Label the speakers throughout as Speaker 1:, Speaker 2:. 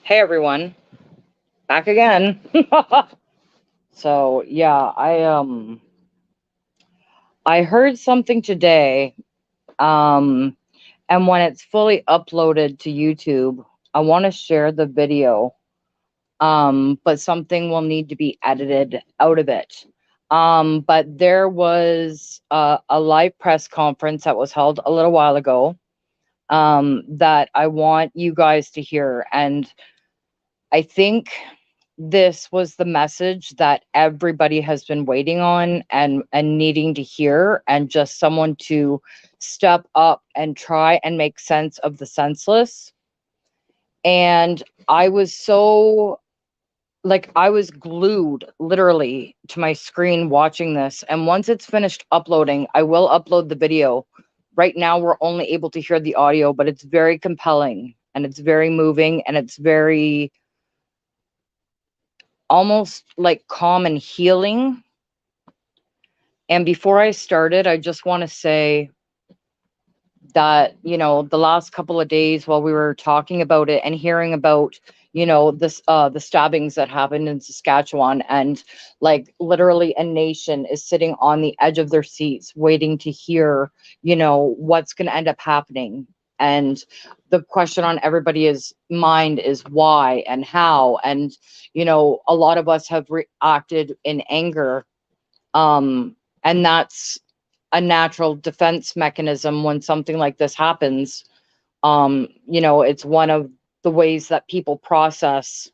Speaker 1: Hey everyone, back again. So yeah, I heard something today, um and when it's fully uploaded to YouTube, I want to share the video. But something will need to be edited out of it. But there was a live press conference that was held a little while ago, that I want you guys to hear, and I think this was the message that everybody has been waiting on and needing to hear, and just someone to step up and try and make sense of the senseless. And I was so, like, I was glued literally to my screen watching this, and once it's finished uploading, I will upload the video. Right now we're only able to hear the audio, but it's very compelling and it's very moving and it's very almost like calm and healing. And before I started, I just want to say that, the last couple of days while we were talking about it and hearing about, this the stabbings that happened in Saskatchewan, and like literally a nation is sitting on the edge of their seats waiting to hear, what's going to end up happening. And the question on everybody's mind is why and how. And, a lot of us have reacted in anger. And that's a natural defense mechanism when something like this happens. It's one of the ways that people process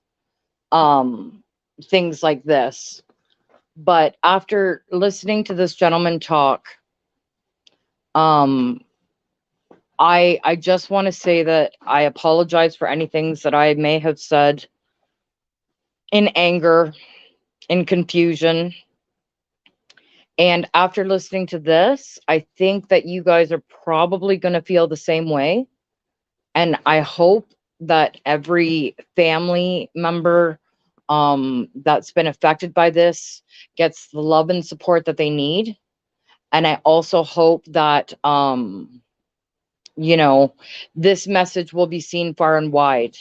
Speaker 1: things like this. But after listening to this gentleman talk, um, I just want to say that I apologize for any things that I may have said in anger, in confusion. And after listening to this, I think that you guys are probably going to feel the same way. And I hope that every family member that's been affected by this gets the love and support that they need. And I also hope that, this message will be seen far and wide.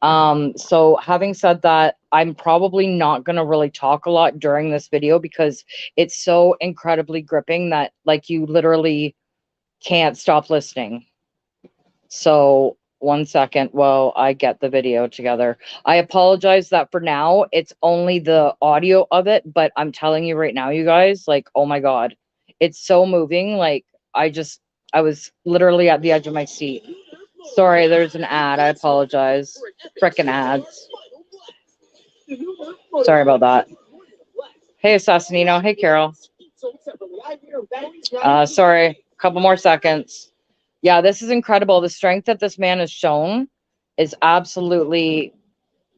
Speaker 1: So having said that, I'm probably not going to really talk a lot during this video because it's so incredibly gripping that, like, you literally can't stop listening. So one second while I get the video together. I apologize that for now it's only the audio of it, but I'm telling you right now, you guys, like, oh my God, it's so moving. Like, I was literally at the edge of my seat. Sorry, there's an ad. I apologize. Frickin' ads. Sorry about that. Hey, Assassinino. Hey, Carol. Sorry, a couple more seconds. Yeah, this is incredible. The strength that this man has shown is absolutely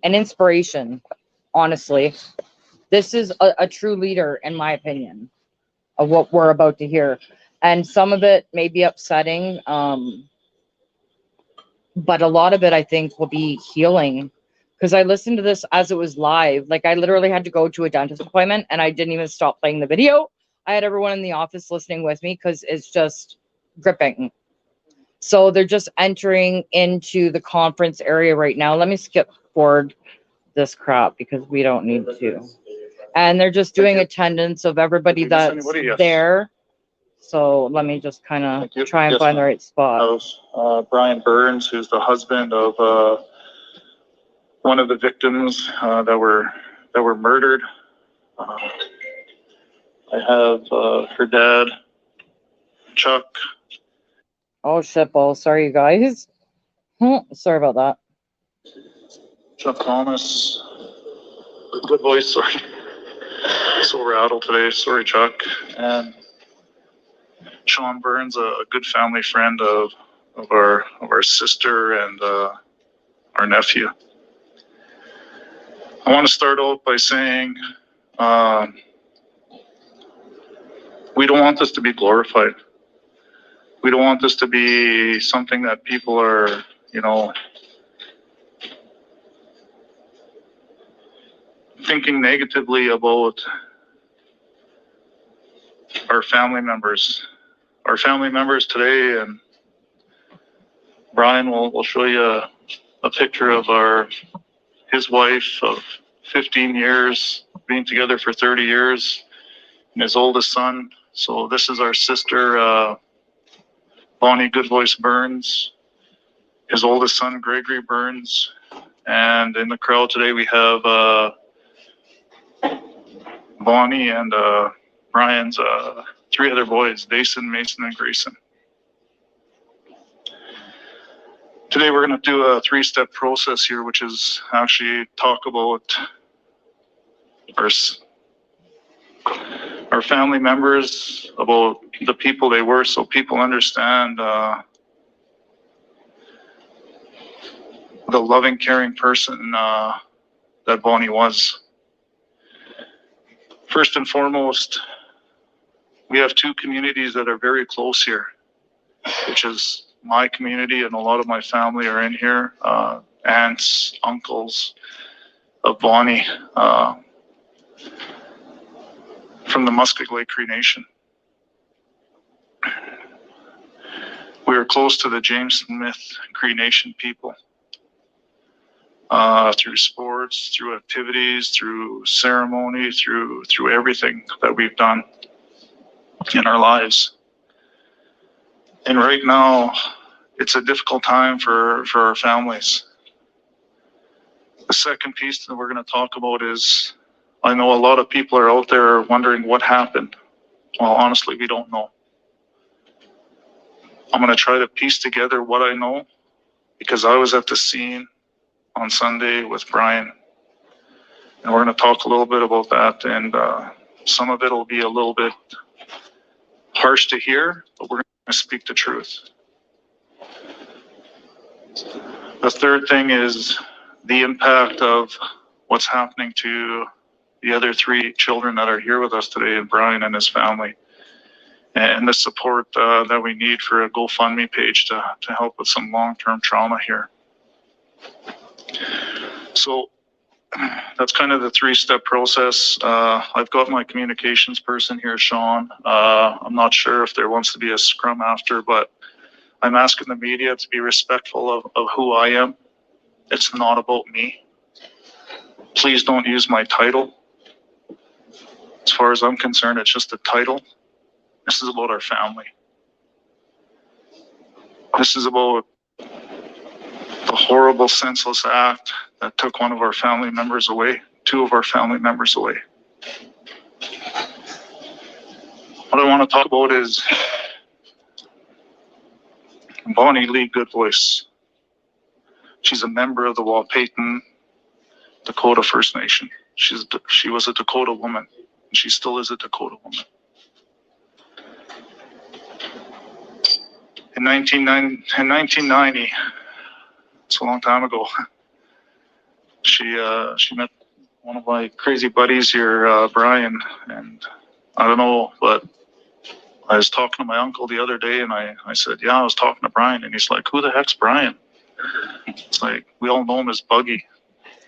Speaker 1: an inspiration, honestly. This is a true leader, in my opinion, of what we're about to hear. And some of it may be upsetting, but a lot of it, I think, will be healing. Because I listened to this as it was live. Like, I literally had to go to a dentist appointment, and I didn't even stop playing the video. I had everyone in the office listening with me because it's just gripping. So they're just entering into the conference area right now. Let me skip forward this crap because we don't need to. And they're just doing attendance of everybody that's there. So let me just kind of try and find the right spot.
Speaker 2: Brian Burns, who's the husband of one of the victims that were murdered. I have her dad, Chuck.
Speaker 1: Oh shit balls. Sorry, you guys. Sorry about that.
Speaker 2: Chuck Thomas. Good voice, sorry. So rattled today. Sorry, Chuck. And Sean Burns, a good family friend of our sister and our nephew. I want to start out by saying we don't want this to be glorified. We don't want this to be something that people are, thinking negatively about our family members. Our family members today, and Brian will show you a picture of his wife of 15 years, being together for 30 years, and his oldest son. So this is our sister, Bonnie Good Voice Burns, his oldest son, Gregory Burns. And in the crowd today, we have Bonnie and Brian's 3 other boys, Dason, Mason, and Grayson. Today we're going to do a 3-step process here, which is actually talk about our family members, about the people they were, so people understand the loving, caring person that Bonnie was. First and foremost, we have 2 communities that are very close here, which is my community, and a lot of my family are in here, aunts, uncles of Bonnie, from the Muskeg Cree Nation. We are close to the James Smith Cree Nation people, through sports, through activities, through ceremony, through everything that we've done in our lives. And right now, it's a difficult time for our families. The second piece that we're going to talk about is, I know a lot of people are out there wondering what happened. Well, honestly, we don't know. I'm going to try to piece together what I know, because I was at the scene on Sunday with Brian. And we're going to talk a little bit about that. And some of it will be a little bit harsh to hear, but we're going to speak the truth. The third thing is the impact of what's happening to the other 3 children that are here with us today, and Brian and his family, and the support that we need for a GoFundMe page to help with some long-term trauma here. So that's kind of the 3-step process. I've got my communications person here, Sean. I'm not sure if there wants to be a scrum after, but I'm asking the media to be respectful of who I am. It's not about me. Please don't use my title. As far as I'm concerned, it's just a title. This is about our family. This is about the horrible, senseless act that took one of our family members away, 2 of our family members away. What I want to talk about is Bonnie Lee Good Voice. She's a member of the Wahpeton Dakota First Nation. She was a Dakota woman, and she still is a Dakota woman. In 1990, it's a long time ago, she met one of my crazy buddies here, Brian, and I don't know, but I was talking to my uncle the other day, and I said, yeah, I was talking to Brian, and he's like, who the heck's Brian? It's like, we all know him as Buggy,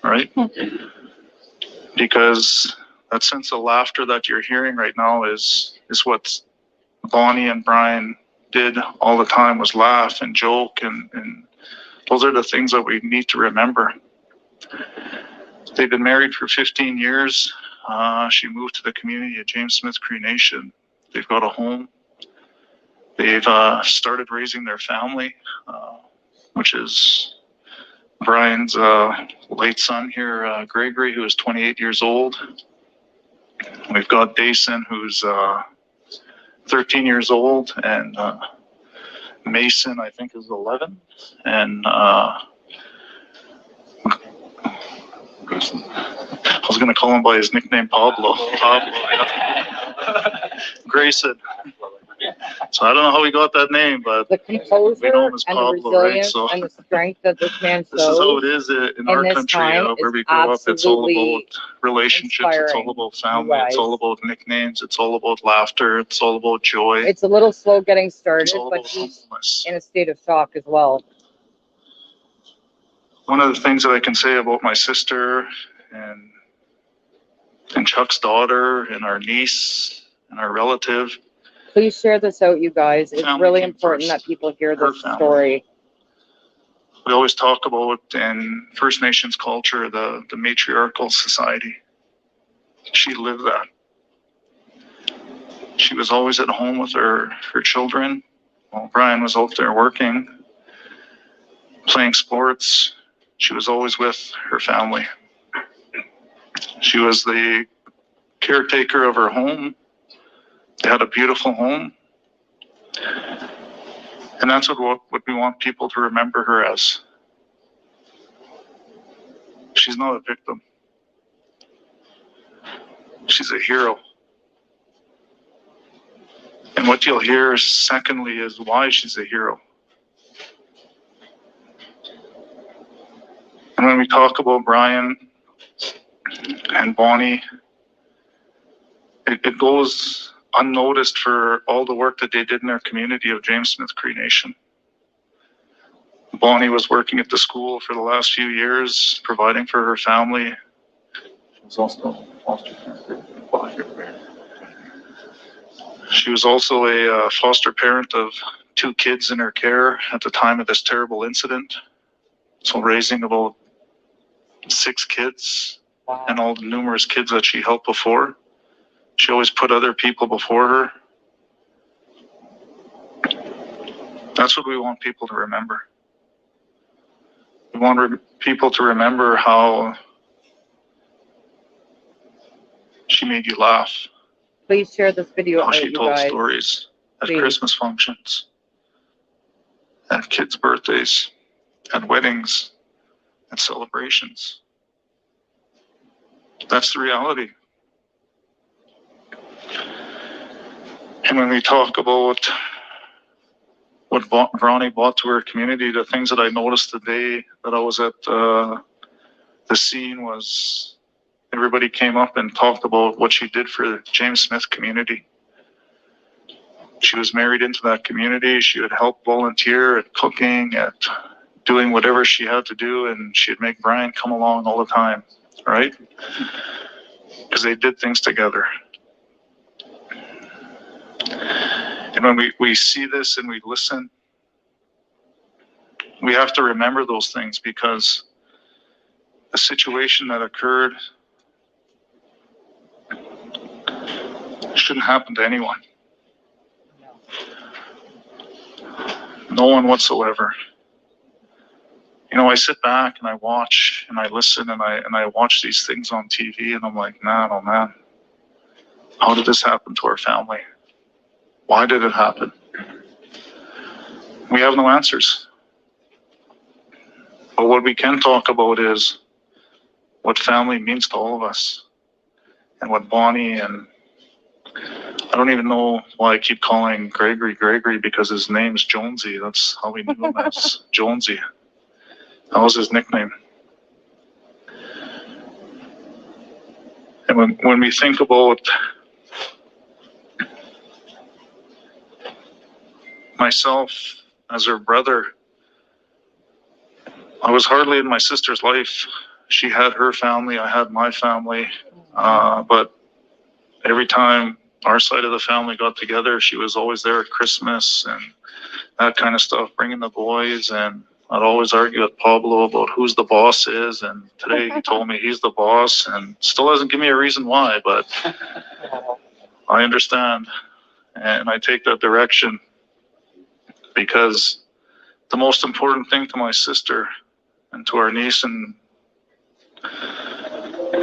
Speaker 2: right? Because that sense of laughter that you're hearing right now is what Bonnie and Brian did all the time, was laugh and joke, and those are the things that we need to remember. They've been married for 15 years. She moved to the community of James Smith Cree Nation. They've got a home. They've started raising their family, which is Brian's late son here, Gregory, who is 28 years old. We've got Dason, who's 13 years old, and Mason, I think, is 11, and I was going to call him by his nickname, Pablo. Grayson. So I don't know how he got that name, but
Speaker 1: The composure
Speaker 2: we know him as
Speaker 1: and the
Speaker 2: Pablo, right?
Speaker 1: resilience
Speaker 2: So
Speaker 1: and the strength that this man
Speaker 2: this is how it
Speaker 1: shows
Speaker 2: is in
Speaker 1: in
Speaker 2: our
Speaker 1: this
Speaker 2: country,
Speaker 1: time
Speaker 2: where
Speaker 1: is
Speaker 2: we grow up. It's all
Speaker 1: absolutely
Speaker 2: about relationships. It's all
Speaker 1: inspiring,
Speaker 2: about
Speaker 1: you
Speaker 2: family. It's all
Speaker 1: guys.
Speaker 2: about nicknames. It's all about laughter. It's all about joy.
Speaker 1: It's a little slow getting
Speaker 2: It's
Speaker 1: started,
Speaker 2: all
Speaker 1: but
Speaker 2: about
Speaker 1: he's
Speaker 2: humbleness.
Speaker 1: in a state of shock as well.
Speaker 2: One of the things that I can say about my sister and Chuck's daughter and our niece and our relative,
Speaker 1: Please share this out, you guys. It's
Speaker 2: Family
Speaker 1: really
Speaker 2: came
Speaker 1: important
Speaker 2: first.
Speaker 1: that people hear
Speaker 2: Her
Speaker 1: this
Speaker 2: family.
Speaker 1: story.
Speaker 2: we always talk about in First Nations culture, the matriarchal society. She lived that. She was always at home with her children while Brian was out there working, playing sports. She was always with her family. She was the caretaker of her home. They had a beautiful home. And that's what we want people to remember her as. She's not a victim. She's a hero. And what you'll hear secondly is why she's a hero. And when we talk about Brian and Bonnie, it goes unnoticed for all the work that they did in their community of James Smith Cree Nation. Bonnie was working at the school for the last few years, providing for her family. She was also foster parent. She was also a foster parent of 2 kids in her care at the time of this terrible incident. So raising about 6 kids and all the numerous kids that she helped before. She always put other people before her. That's what we want people to remember. We want people to remember how she made you laugh.
Speaker 1: Please share this video
Speaker 2: How
Speaker 1: out,
Speaker 2: she
Speaker 1: you
Speaker 2: told
Speaker 1: guys.
Speaker 2: stories at
Speaker 1: Please.
Speaker 2: Christmas functions, at kids' birthdays, at weddings, at celebrations. That's the reality. And when we talk about what Ronnie brought to her community, the things that I noticed the day that I was at the scene was everybody came up and talked about what she did for the James Smith community. She was married into that community. She would help volunteer at cooking, at doing whatever she had to do, and she'd make Brian come along all the time, right? Because they did things together. And when we see this and we listen, we have to remember those things, because a situation that occurred shouldn't happen to anyone. No one whatsoever. You know, I sit back and I watch and I listen and I watch these things on TV, and I'm like, man, oh man, how did this happen to our family? Why did it happen? We have no answers. But what we can talk about is what family means to all of us, and what Bonnie, and I don't even know why I keep calling Gregory, because his name's Jonesy. That's how we knew him as Jonesy. That was his nickname. And when we think about myself as her brother, I was hardly in my sister's life. She had her family, I had my family. But every time our side of the family got together, she was always there at Christmas and that kind of stuff, bringing the boys. And I'd always argue with Pablo about who's the boss is. And today he told me he's the boss, and still hasn't given me a reason why, but I understand. And I take that direction, because the most important thing to my sister and to our niece and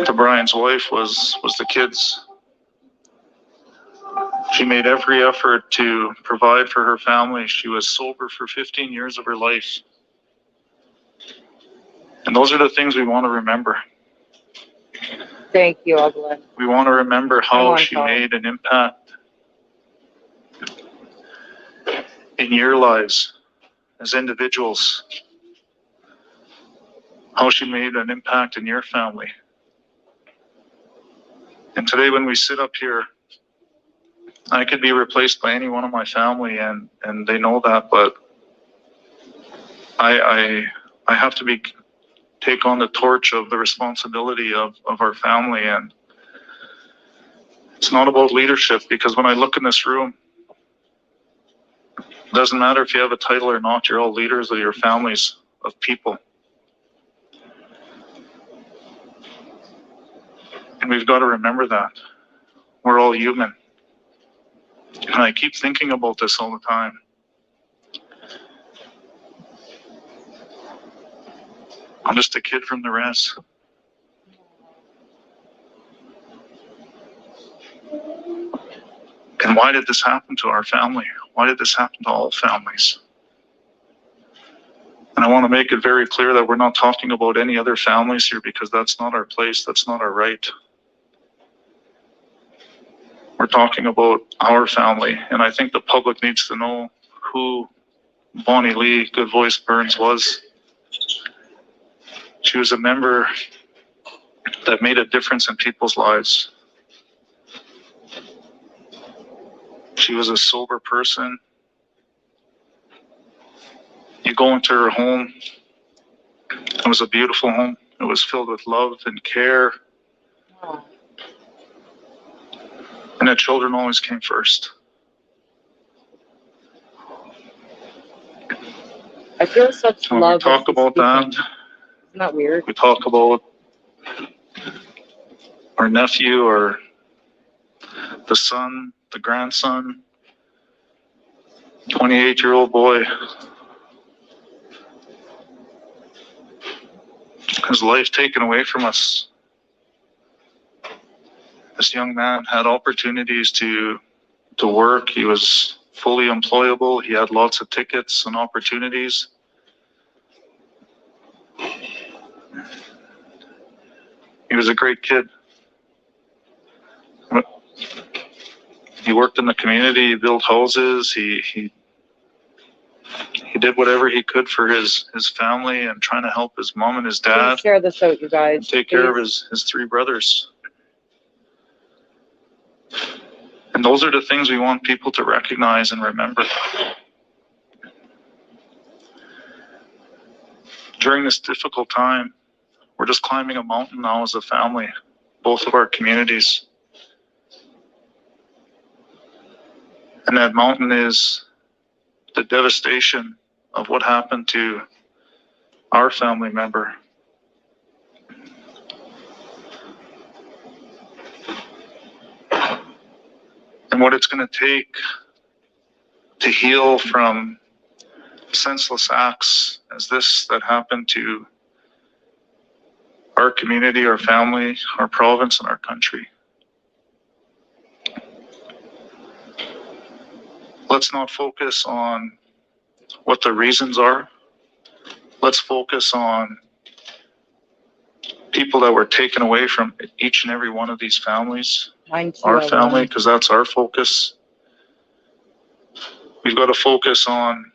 Speaker 2: to Brian's wife was the kids. She made every effort to provide for her family. She was sober for 15 years of her life. And those are the things we want to remember.
Speaker 1: Thank you, Evelyn.
Speaker 2: We want to remember how she made an impact in your lives as individuals, how she made an impact in your family. And today when we sit up here, I could be replaced by any one of my family, and they know that, but I have to take on the torch of the responsibility of our family. And it's not about leadership, because when I look in this room, it doesn't matter if you have a title or not, you're all leaders of your families of people. And we've got to remember that. We're all human. And I keep thinking about this all the time. I'm just a kid from the res. And why did this happen to our family? Why did this happen to all families? And I want to make it very clear that we're not talking about any other families here, because that's not our place, that's not our right. We're talking about our family, and I think the public needs to know who Bonnie Lee Good Voice Burns was. She was a member that made a difference in people's lives. She was a sober person. You go into her home, it was a beautiful home. It was filled with love and care. And the children always came first.
Speaker 1: I feel such
Speaker 2: When
Speaker 1: love.
Speaker 2: we talk about that,
Speaker 1: Isn't that weird?
Speaker 2: we talk about our nephew or the son, the grandson, 28-year-old boy. His life taken away from us. This young man had opportunities to work. He was fully employable. He had lots of tickets and opportunities. He was a great kid. He worked in the community, he built houses, he did whatever he could for his family and trying to help his mom and his dad.
Speaker 1: Please share this out, you guys.
Speaker 2: Take care of his three brothers. And those are the things we want people to recognize and remember. During this difficult time, we're just climbing a mountain now as a family, both of our communities. And that mountain is the devastation of what happened to our family member. And what it's going to take to heal from senseless acts as this that happened to our community, our family, our province, and our country. Let's not focus on what the reasons are. Let's focus on people that were taken away from each and every one of these families.
Speaker 1: Mine too,
Speaker 2: Our family, because that's our focus. We've got to focus on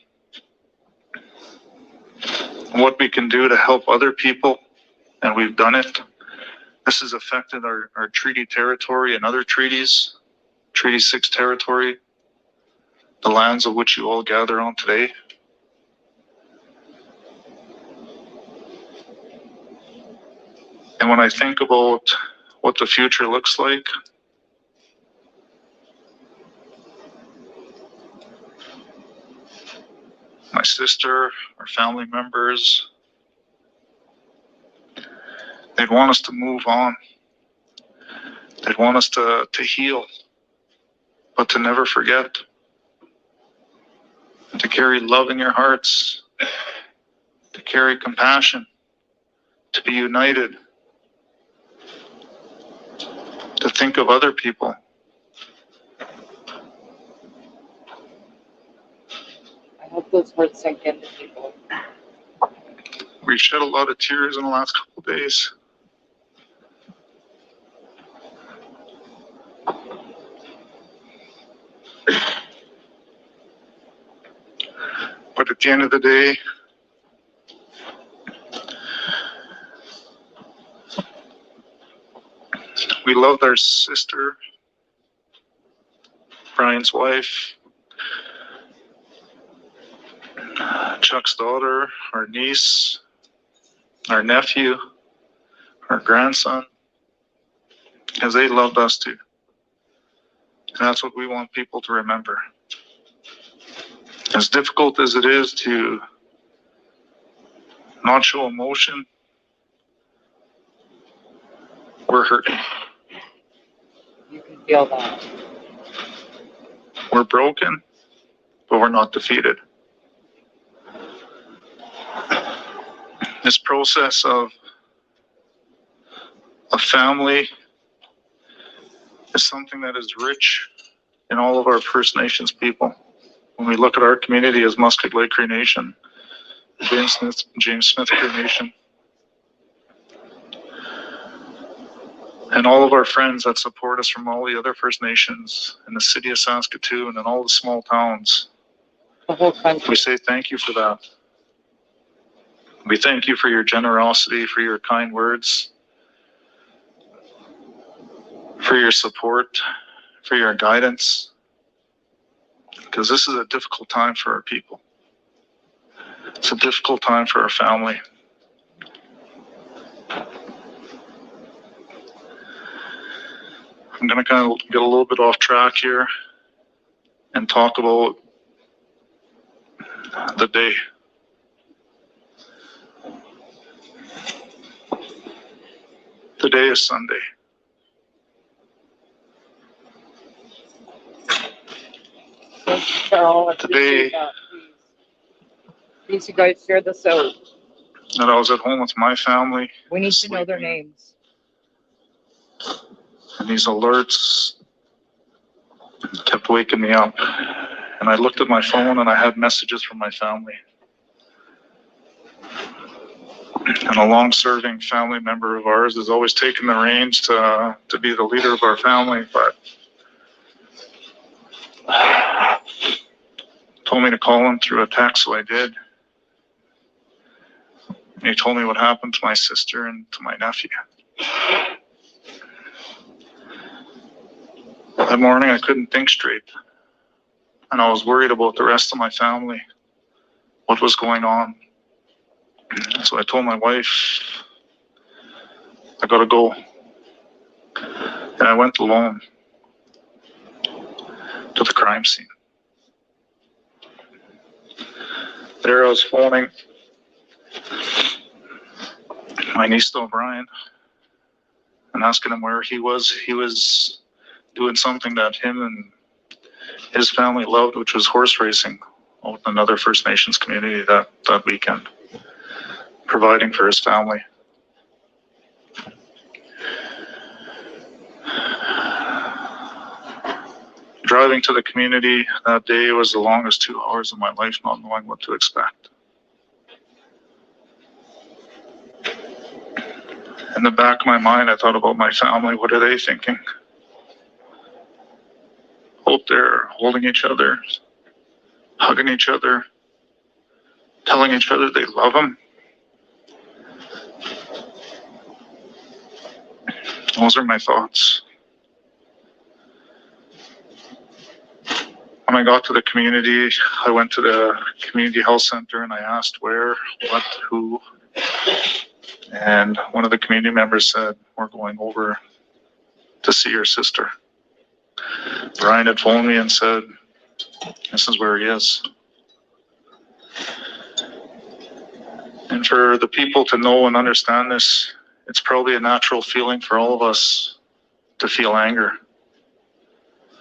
Speaker 2: what we can do to help other people, and we've done it. This has affected our treaty territory and other treaties, Treaty 6 territory, the lands of which you all gather on today. And when I think about what the future looks like, my sister, our family members, they'd want us to move on. They'd want us to heal, but to never forget, to carry love in your hearts, to carry compassion, to be united, to think of other people.
Speaker 1: I hope those words sink into people.
Speaker 2: We shed a lot of tears in the last couple of days. But at the end of the day, we loved our sister, Brian's wife, Chuck's daughter, our niece, our nephew, our grandson, because they loved us too. And that's what we want people to remember. As difficult as it is to not show emotion, we're hurting.
Speaker 1: You can feel that.
Speaker 2: We're broken, but we're not defeated. This process of a family is something that is rich in all of our First Nations people. When we look at our community as Muskeg Lake Cree Nation, James Smith Cree Nation, and all of our friends that support us from all the other First Nations in the city of Saskatoon and all the small towns,
Speaker 1: The whole country.
Speaker 2: we say thank you for that. We thank you for your generosity, for your kind words, for your support, for your guidance, because this is a difficult time for our people. It's a difficult time for our family. I'm going to kind of get a little bit off track here and talk about the day. The day is Sunday.
Speaker 1: Thank you, Carol. I
Speaker 2: Today-
Speaker 1: appreciate that. Please, you guys share this out.
Speaker 2: That I was at home with my family,
Speaker 1: We need to know their
Speaker 2: Sleeping.
Speaker 1: names.
Speaker 2: and these alerts kept waking me up. And I looked at my phone and I had messages from my family. And a long-serving family member of ours has always taken the reins to be the leader of our family, but told me to call him through a text, so I did. And he told me what happened to my sister and to my nephew. That morning I couldn't think straight. And I was worried about the rest of my family, what was going on. So I told my wife, I gotta go. And I went alone to the crime scene. There I was phoning my niece O'Brien and asking him where he was. He was doing something that him and his family loved, which was horse racing out in another First Nations community that weekend, providing for his family. Driving to the community that day was the longest 2 hours of my life, not knowing what to expect. In the back of my mind, I thought about my family. What are they thinking? Hope they're holding each other, hugging each other, telling each other they love them. Those are my thoughts. When I got to the community, I went to the community health center and I asked where, what, who. And one of the community members said, we're going over to see your sister. Brian had phoned me and said, this is where he is. And for the people to know and understand this, it's probably a natural feeling for all of us to feel anger.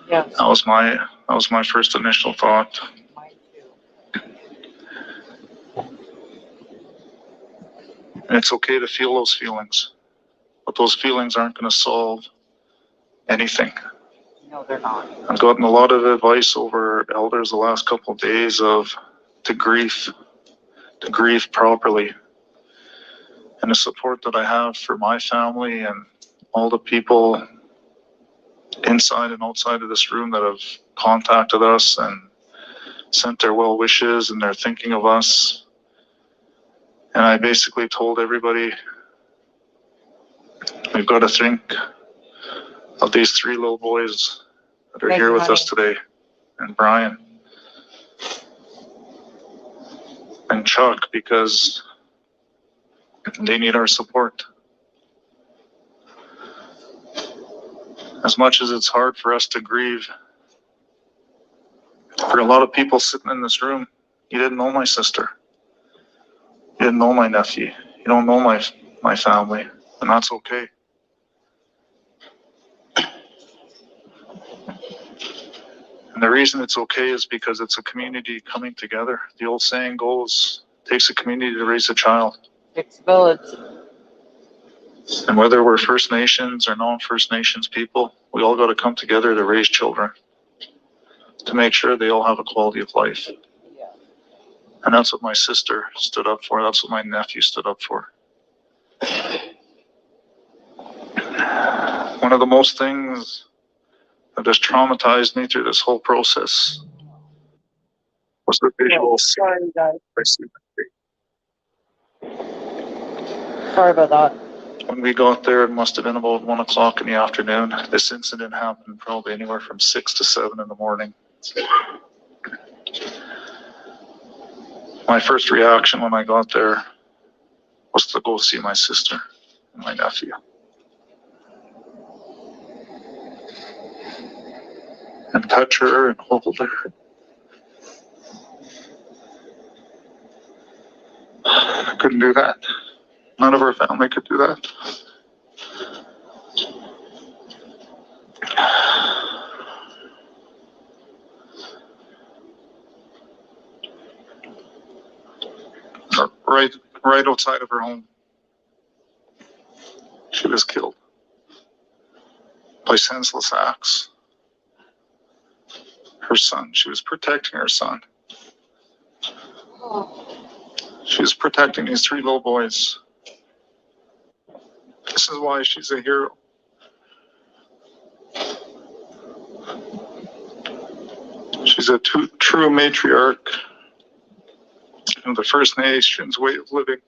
Speaker 1: Yes.
Speaker 2: That was my first initial thought.
Speaker 1: Mine too.
Speaker 2: And it's okay to feel those feelings, but those feelings aren't going to solve anything.
Speaker 1: No, they're not.
Speaker 2: I've gotten a lot of advice over elders the last couple of days to grieve properly. And the support that I have for my family and all the people inside and outside of this room that have contacted us and sent their well wishes and they're thinking of us. And I basically told everybody, we've got to think of these 3 little boys that are
Speaker 1: Thank
Speaker 2: here
Speaker 1: you,
Speaker 2: with us today, and Brian and Chuck, because they need our support. As much as it's hard for us to grieve, for a lot of people sitting in this room, you didn't know my sister. You You didn't know my nephew. You don't know my family, and that's okay. And the reason it's okay is because it's a community coming together. The old saying goes, it takes a community to raise a child.
Speaker 1: It's village.
Speaker 2: And whether we're First Nations or non-First Nations people, we all got to come together to raise children, to make sure they all have a quality of life.
Speaker 1: Yeah.
Speaker 2: And that's what my sister stood up for. That's what my nephew stood up for. One of the most things that has traumatized me through this whole process was the visual.
Speaker 1: Sorry, guys. Sorry about that.
Speaker 2: When we got there, it must have been about 1 o'clock in the afternoon. This incident happened probably anywhere from 6 to 7 in the morning. My first reaction when I got there was to go see my sister and my nephew. And touch her and hold her. I couldn't do that. None of our family could do that. Right outside of her home, she was killed by senseless acts. Her son, she was protecting her son. She was protecting these 3 little boys. This is why she's a hero. She's a true matriarch of the First Nations way of living,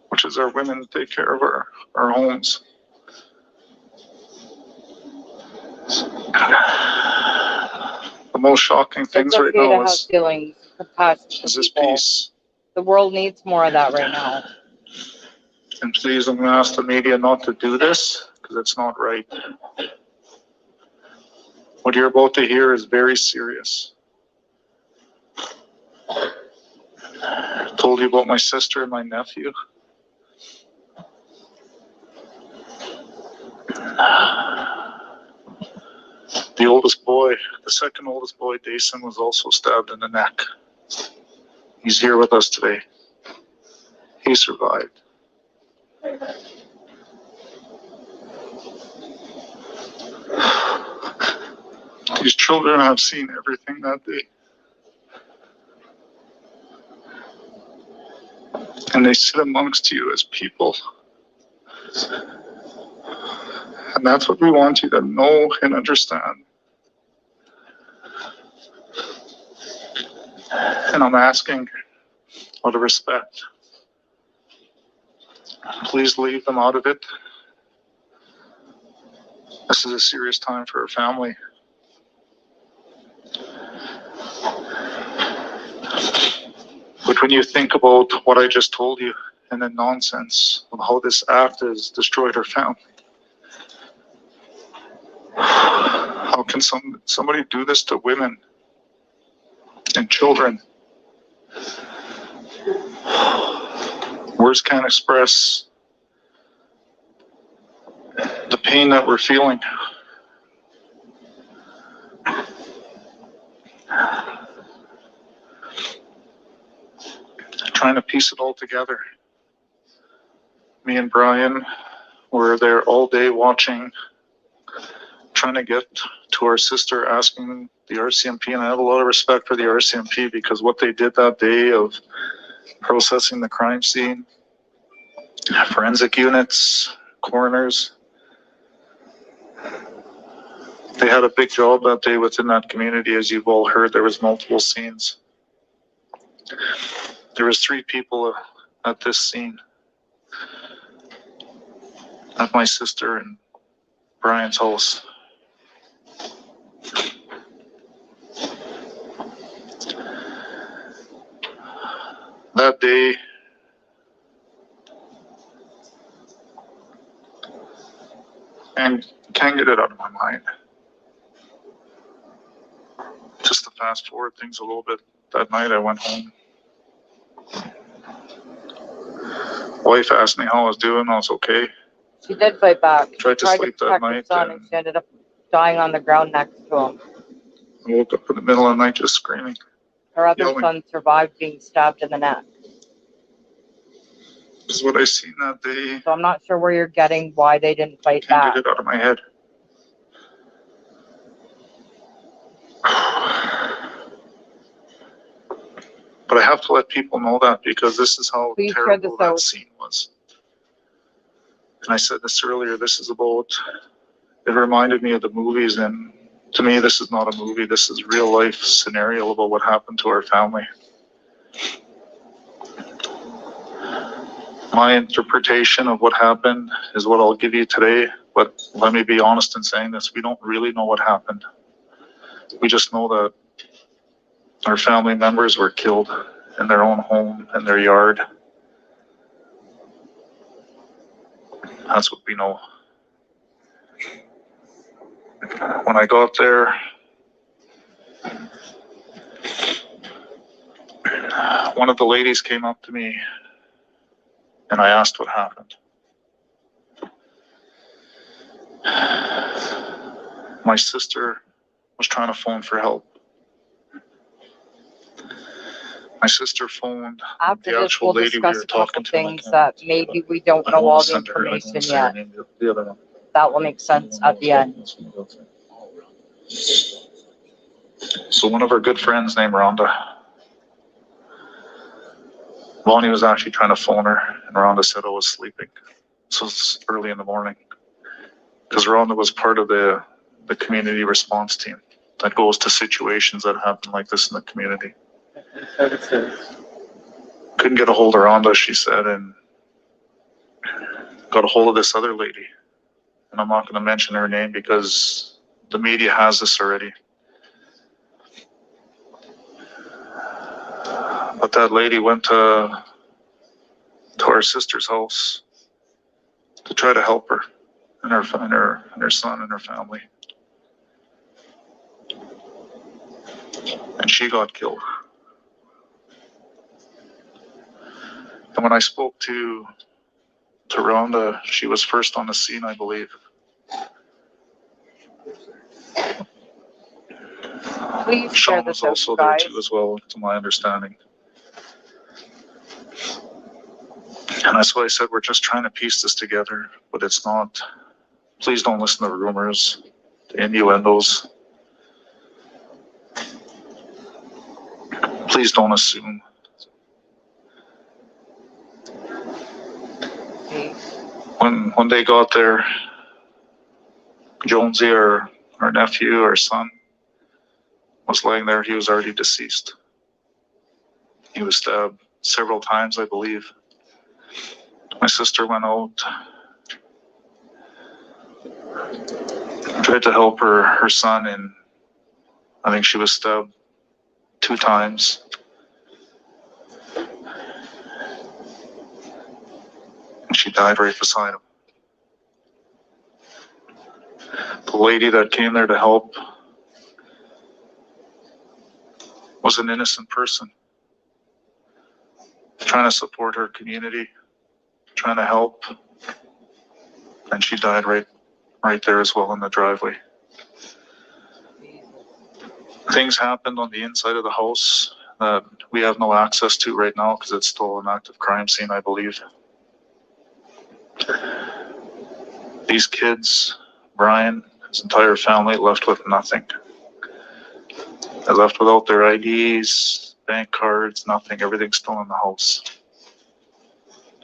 Speaker 2: which is our women take care of our homes. The most shocking things
Speaker 1: It's
Speaker 2: right
Speaker 1: okay to
Speaker 2: now
Speaker 1: have feelings, compassion for
Speaker 2: is this
Speaker 1: people.
Speaker 2: peace.
Speaker 1: The world needs more of that right now.
Speaker 2: And please, I'm going to ask the media not to do this because it's not right. What you're about to hear is very serious. I told you about my sister and my nephew. The oldest boy, the second oldest boy, Dason, was also stabbed in the neck. He's here with us today. He survived. These children have seen everything that day. And they sit amongst you as people. And that's what we want you to know and understand. And I'm asking out of respect, please leave them out of it. This is a serious time for our family. But when you think about what I just told you and the nonsense of how this act has destroyed our family, how can somebody do this to women and children? Words can't express the pain that we're feeling. Trying to piece it all together. Me and Brian were there all day watching, trying to get to our sister, asking the RCMP, and I have a lot of respect for the RCMP because what they did that day of processing the crime scene, forensic units, coroners, they had a big job that day within that community. As you've all heard, there was multiple scenes. There was 3 people at this scene, at my sister and Brian's house. That day, and can't get it out of my mind. Just to fast forward things a little bit, that night I went home. Wife asked me how I was doing. I was okay.
Speaker 1: She did fight back. She
Speaker 2: Tried to sleep that
Speaker 1: protect her
Speaker 2: night,
Speaker 1: son,
Speaker 2: and
Speaker 1: she ended up dying on the ground next to him.
Speaker 2: I woke up in the middle of the night just screaming.
Speaker 1: Her other
Speaker 2: Yelling.
Speaker 1: son survived being stabbed in the neck.
Speaker 2: This is what I seen that day.
Speaker 1: So I'm not sure where you're getting why they didn't fight
Speaker 2: Can't
Speaker 1: back.
Speaker 2: get it out of my head. But I have to let people know that, because this is how
Speaker 1: Please share
Speaker 2: terrible
Speaker 1: this
Speaker 2: that
Speaker 1: out.
Speaker 2: scene was. And I said this earlier, this is about, it reminded me of the movies, and to me this is not a movie, this is real life scenario about what happened to our family. My interpretation of what happened is what I'll give you today, but let me be honest in saying this, we don't really know what happened. We just know that our family members were killed in their own home, in their yard. That's what we know. When I got there, one of the ladies came up to me and I asked what happened. My sister was trying to phone for help. My sister phoned
Speaker 1: After
Speaker 2: the
Speaker 1: this,
Speaker 2: actual
Speaker 1: we'll
Speaker 2: lady we
Speaker 1: discuss
Speaker 2: were
Speaker 1: a couple
Speaker 2: talking to.
Speaker 1: things that maybe we don't know all the information yet.
Speaker 2: The other one.
Speaker 1: That will make sense at the end.
Speaker 2: So one of our good friends named Rhonda. Lonnie was actually trying to phone her, and Rhonda said I was sleeping. So it's early in the morning. Because Rhonda was part of the community response team that goes to situations that happen like this in the community. Couldn't get a hold of Rhonda, she said, and got a hold of this other lady. And I'm not going to mention her name because the media has this already. But that lady went to our sister's house to try to help her and her son and her family. And she got killed. And when I spoke to Rhonda, she was first on the scene, I believe.
Speaker 1: Please share
Speaker 2: Sean
Speaker 1: this
Speaker 2: was
Speaker 1: out,
Speaker 2: also there
Speaker 1: guys.
Speaker 2: too as well, to my understanding. And that's why I said we're just trying to piece this together, but it's not. Please don't listen to rumors, to innuendos. Please don't assume. When they got there, Jonesy, our nephew, our son, was laying there. He was already deceased. He was stabbed several times, I believe. My sister went out, tried to help her son, and I think she was stabbed 2 times. And she died right beside him. The lady that came there to help was an innocent person, trying to support her community, trying to help, and she died right there as well in the driveway. Things happened on the inside of the house that we have no access to right now because it's still an active crime scene, I believe. These kids, Brian, his entire family, left with nothing. They left without their IDs, bank cards, nothing. Everything's still in the house.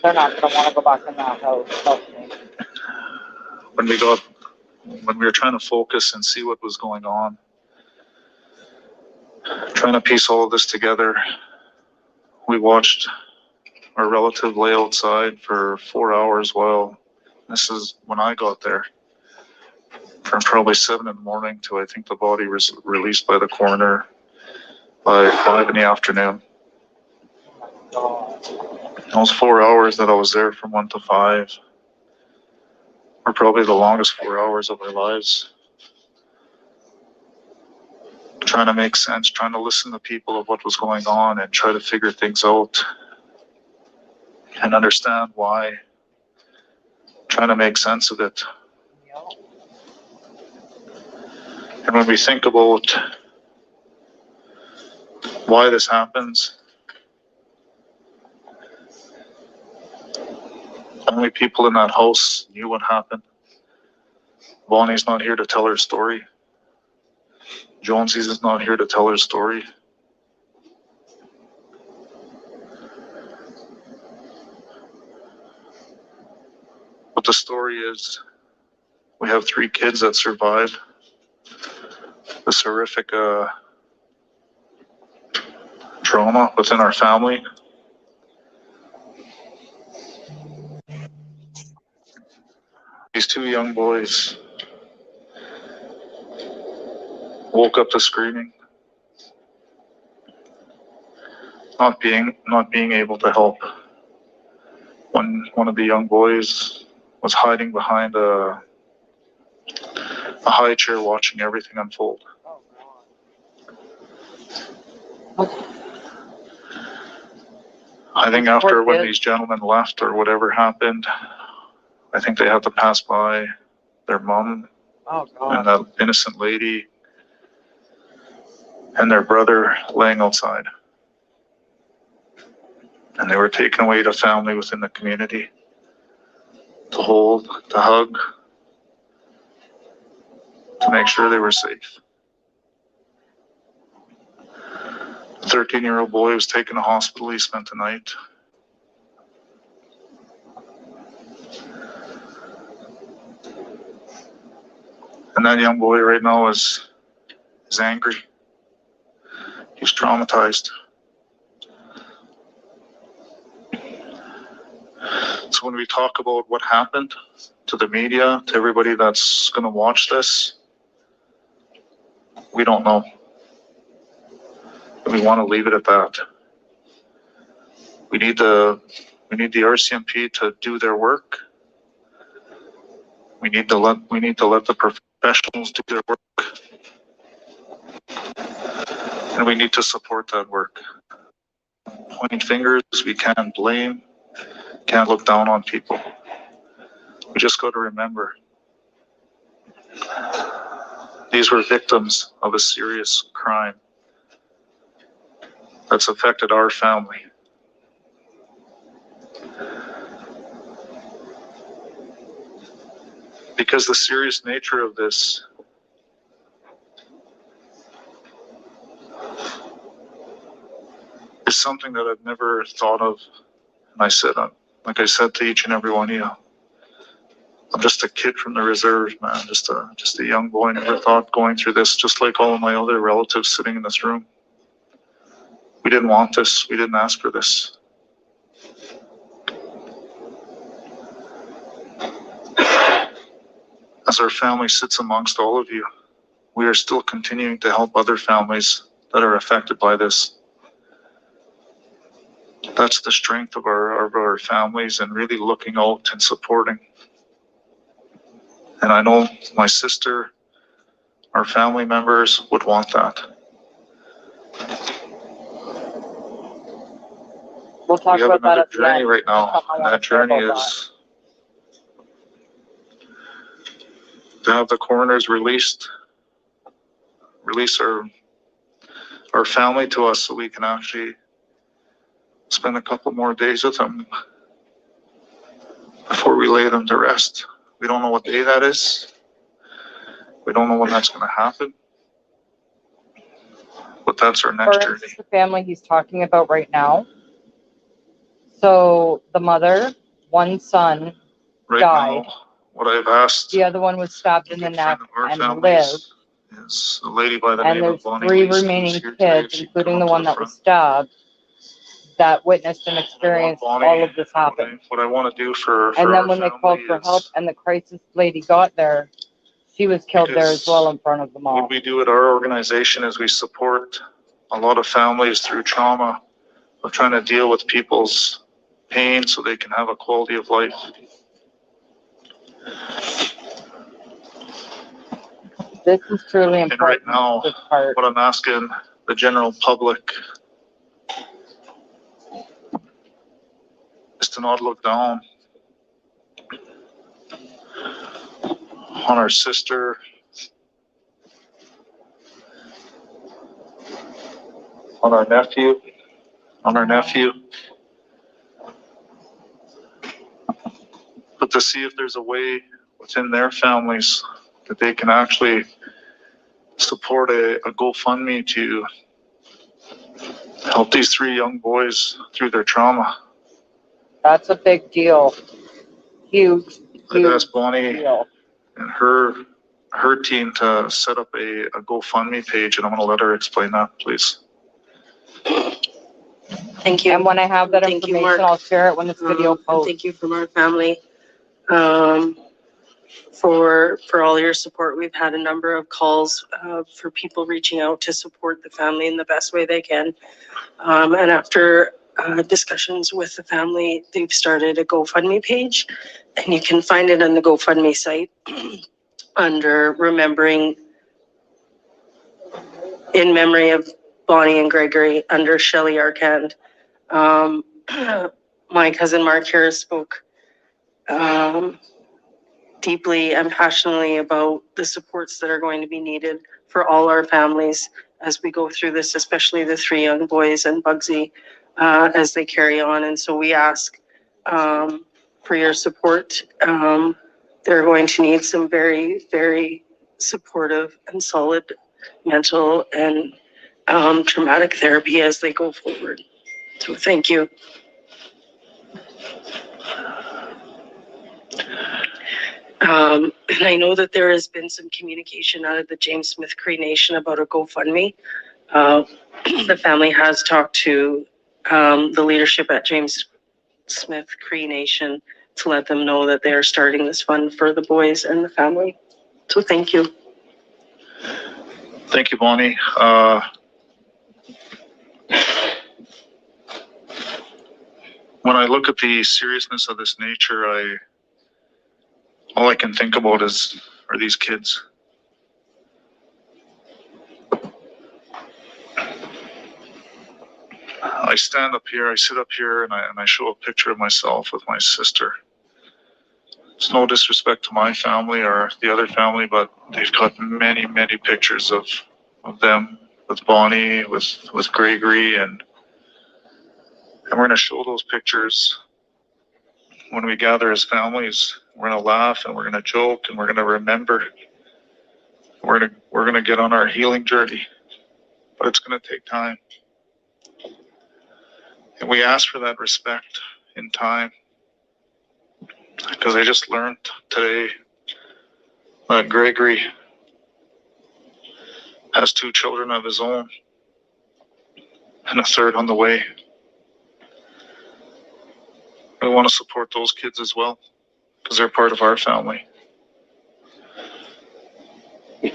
Speaker 1: They're not going to want to go back in that house. Trust me.
Speaker 2: When we were trying to focus and see what was going on, trying to piece all of this together, we watched our relative lay outside for 4 hours while, this is when I got there, from probably 7 in the morning to I think the body was released by the coroner by 5 in the afternoon. Those 4 hours that I was there from 1 to 5 were probably the longest 4 hours of our lives. Trying to make sense, trying to listen to people of what was going on and try to figure things out. and understand why, trying to make sense of it. And when we think about why this happens, only people in that house knew what happened. Bonnie's not here to tell her story. Jonesy's is not here to tell her story. But the story is, we have 3 kids that survived this horrific trauma within our family. These 2 young boys woke up to screaming, not being able to help. One of the young boys was hiding behind a high chair watching everything unfold. I think after when these gentlemen left or whatever happened, I think they had to pass by their mom and that innocent lady and their brother laying outside. And they were taken away to family within the community to hold, to hug, to make sure they were safe. The 13-year-old boy was taken to hospital. He spent the night. And that young boy right now is angry. He's traumatized. So when we talk about what happened to the media, to everybody that's going to watch this, we don't know. We want to leave it at that. We need the RCMP to do their work. We need to let the professionals do their work. And we need to support that work. Pointing fingers, we can't blame, can't look down on people. We just got to remember, these were victims of a serious crime that's affected our family. Because the serious nature of this is something that I've never thought of. And I said, like I said to each and every one of you, I'm just a kid from the reserves, man. Just a young boy. Never thought going through this, just like all of my other relatives sitting in this room. We didn't want this. We didn't ask for this. As our family sits amongst all of you, we are still continuing to help other families that are affected by this. That's the strength of our families, and really looking out and supporting. And I know my sister, our family members would want that.
Speaker 1: We'll talk
Speaker 2: we have
Speaker 1: about that
Speaker 2: another
Speaker 1: at the
Speaker 2: journey
Speaker 1: end.
Speaker 2: right now, and that journey
Speaker 1: about
Speaker 2: is to have the coroners release our family to us, so we can actually spend a couple more days with them before we lay them to rest. We don't know what day that is. We don't know when that's going to happen. But that's our next journey.
Speaker 1: The family he's talking about right now. So the mother, one son died.
Speaker 2: Now, what I've asked,
Speaker 1: the other one was stabbed in the neck and lived.
Speaker 2: Is a lady by the
Speaker 1: and
Speaker 2: name of
Speaker 1: there's
Speaker 2: Bonnie
Speaker 1: 3
Speaker 2: Leeson,
Speaker 1: remaining
Speaker 2: who's here today.
Speaker 1: kids,
Speaker 2: She
Speaker 1: including
Speaker 2: come
Speaker 1: the
Speaker 2: to
Speaker 1: one that
Speaker 2: front.
Speaker 1: was stabbed, that witnessed and experienced
Speaker 2: Bonnie,
Speaker 1: all of this happen.
Speaker 2: What I want to do for
Speaker 1: And
Speaker 2: our
Speaker 1: then when they
Speaker 2: family
Speaker 1: called for help and the crisis lady got there, she was killed there as well in front of them all.
Speaker 2: what we do at our organization is we support a lot of families through trauma of trying to deal with people's pain so they can have a quality of life.
Speaker 1: This is truly important.
Speaker 2: And right now,
Speaker 1: this part.
Speaker 2: what I'm asking the general public is to to not look down on our sister, on our nephew, but to see if there's a way within their families that they can actually support a GoFundMe to help these 3 young boys through their trauma.
Speaker 1: That's a big deal. Huge,
Speaker 2: I'd
Speaker 1: huge
Speaker 2: ask Bonnie
Speaker 1: deal.
Speaker 2: and her team to set up a GoFundMe page, and I'm going to let her explain that, please.
Speaker 3: Thank you.
Speaker 1: And when I have that
Speaker 3: Thank you,
Speaker 1: information,
Speaker 3: Mark.
Speaker 1: I'll share it when this video
Speaker 3: And
Speaker 1: posts.
Speaker 3: thank you from our family for all your support. We've had a number of calls for people reaching out to support the family in the best way they can. And after discussions with the family, they've started a GoFundMe page, and you can find it on the GoFundMe site under Remembering in Memory of Bonnie and Gregory under Shelley Arcand. My cousin Mark here spoke deeply and passionately about the supports that are going to be needed for all our families as we go through this, especially the 3 young boys and Bugsy as they carry on. And so we ask for your support. They're going to need some very, very supportive and solid mental and traumatic therapy as they go forward. So thank you. And I know that there has been some communication out of the James Smith Cree Nation about a GoFundMe. The family has talked to the leadership at James Smith Cree Nation to let them know that they are starting this fund for the boys and the family. So thank you.
Speaker 2: Thank you, Bonnie. When I look at the seriousness of this nature, all I can think about are these kids. I stand up here, I sit up here, and I show a picture of myself with my sister. It's no disrespect to my family or the other family, but they've got many, many pictures of them with Bonnie, with Gregory, and we're going to show those pictures when we gather as families. We're going to laugh and we're going to joke and we're going to remember. We're going to get on our healing journey, but it's going to take time. And we ask for that respect in time, because I just learned today that Gregory has 2 children of his own and a 3rd on the way. We want to support those kids as well, because they're part of our family. If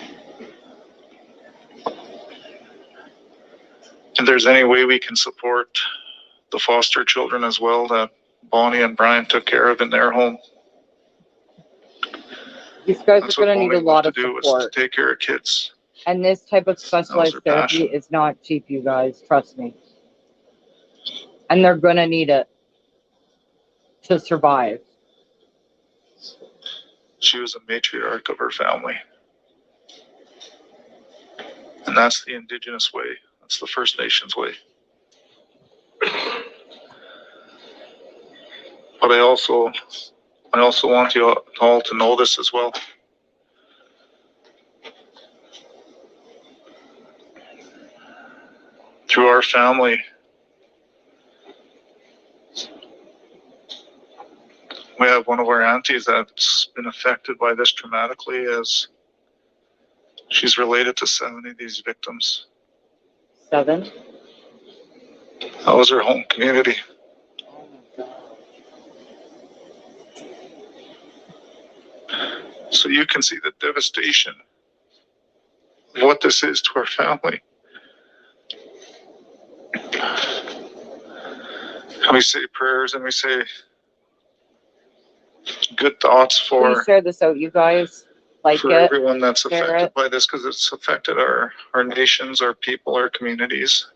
Speaker 2: there's any way we can support the foster children as well that Bonnie and Brian took care of in their home,
Speaker 1: These guys
Speaker 2: that's
Speaker 1: are
Speaker 2: what
Speaker 1: going to need
Speaker 2: Bonnie
Speaker 1: a lot
Speaker 2: wants
Speaker 1: of
Speaker 2: to do, is
Speaker 1: support.
Speaker 2: to take care of kids.
Speaker 1: And this type of specialized
Speaker 2: their
Speaker 1: therapy
Speaker 2: passion.
Speaker 1: is not cheap, you guys. Trust me. And they're going to need it to survive.
Speaker 2: She was a matriarch of her family. And that's the Indigenous way. That's the First Nations way. But I also want you all to know this as well. Through our family, we have one of our aunties that's been affected by this traumatically, as she's related to 7 of these victims.
Speaker 1: 7?
Speaker 2: That was her home community. So you can see the devastation of what this is to our family. And we say prayers and we say good thoughts
Speaker 1: Please
Speaker 2: for
Speaker 1: share this out, you guys. Like
Speaker 2: for
Speaker 1: it.
Speaker 2: everyone that's
Speaker 1: share
Speaker 2: affected
Speaker 1: it.
Speaker 2: by this, because it's affected our nations, our people, our communities.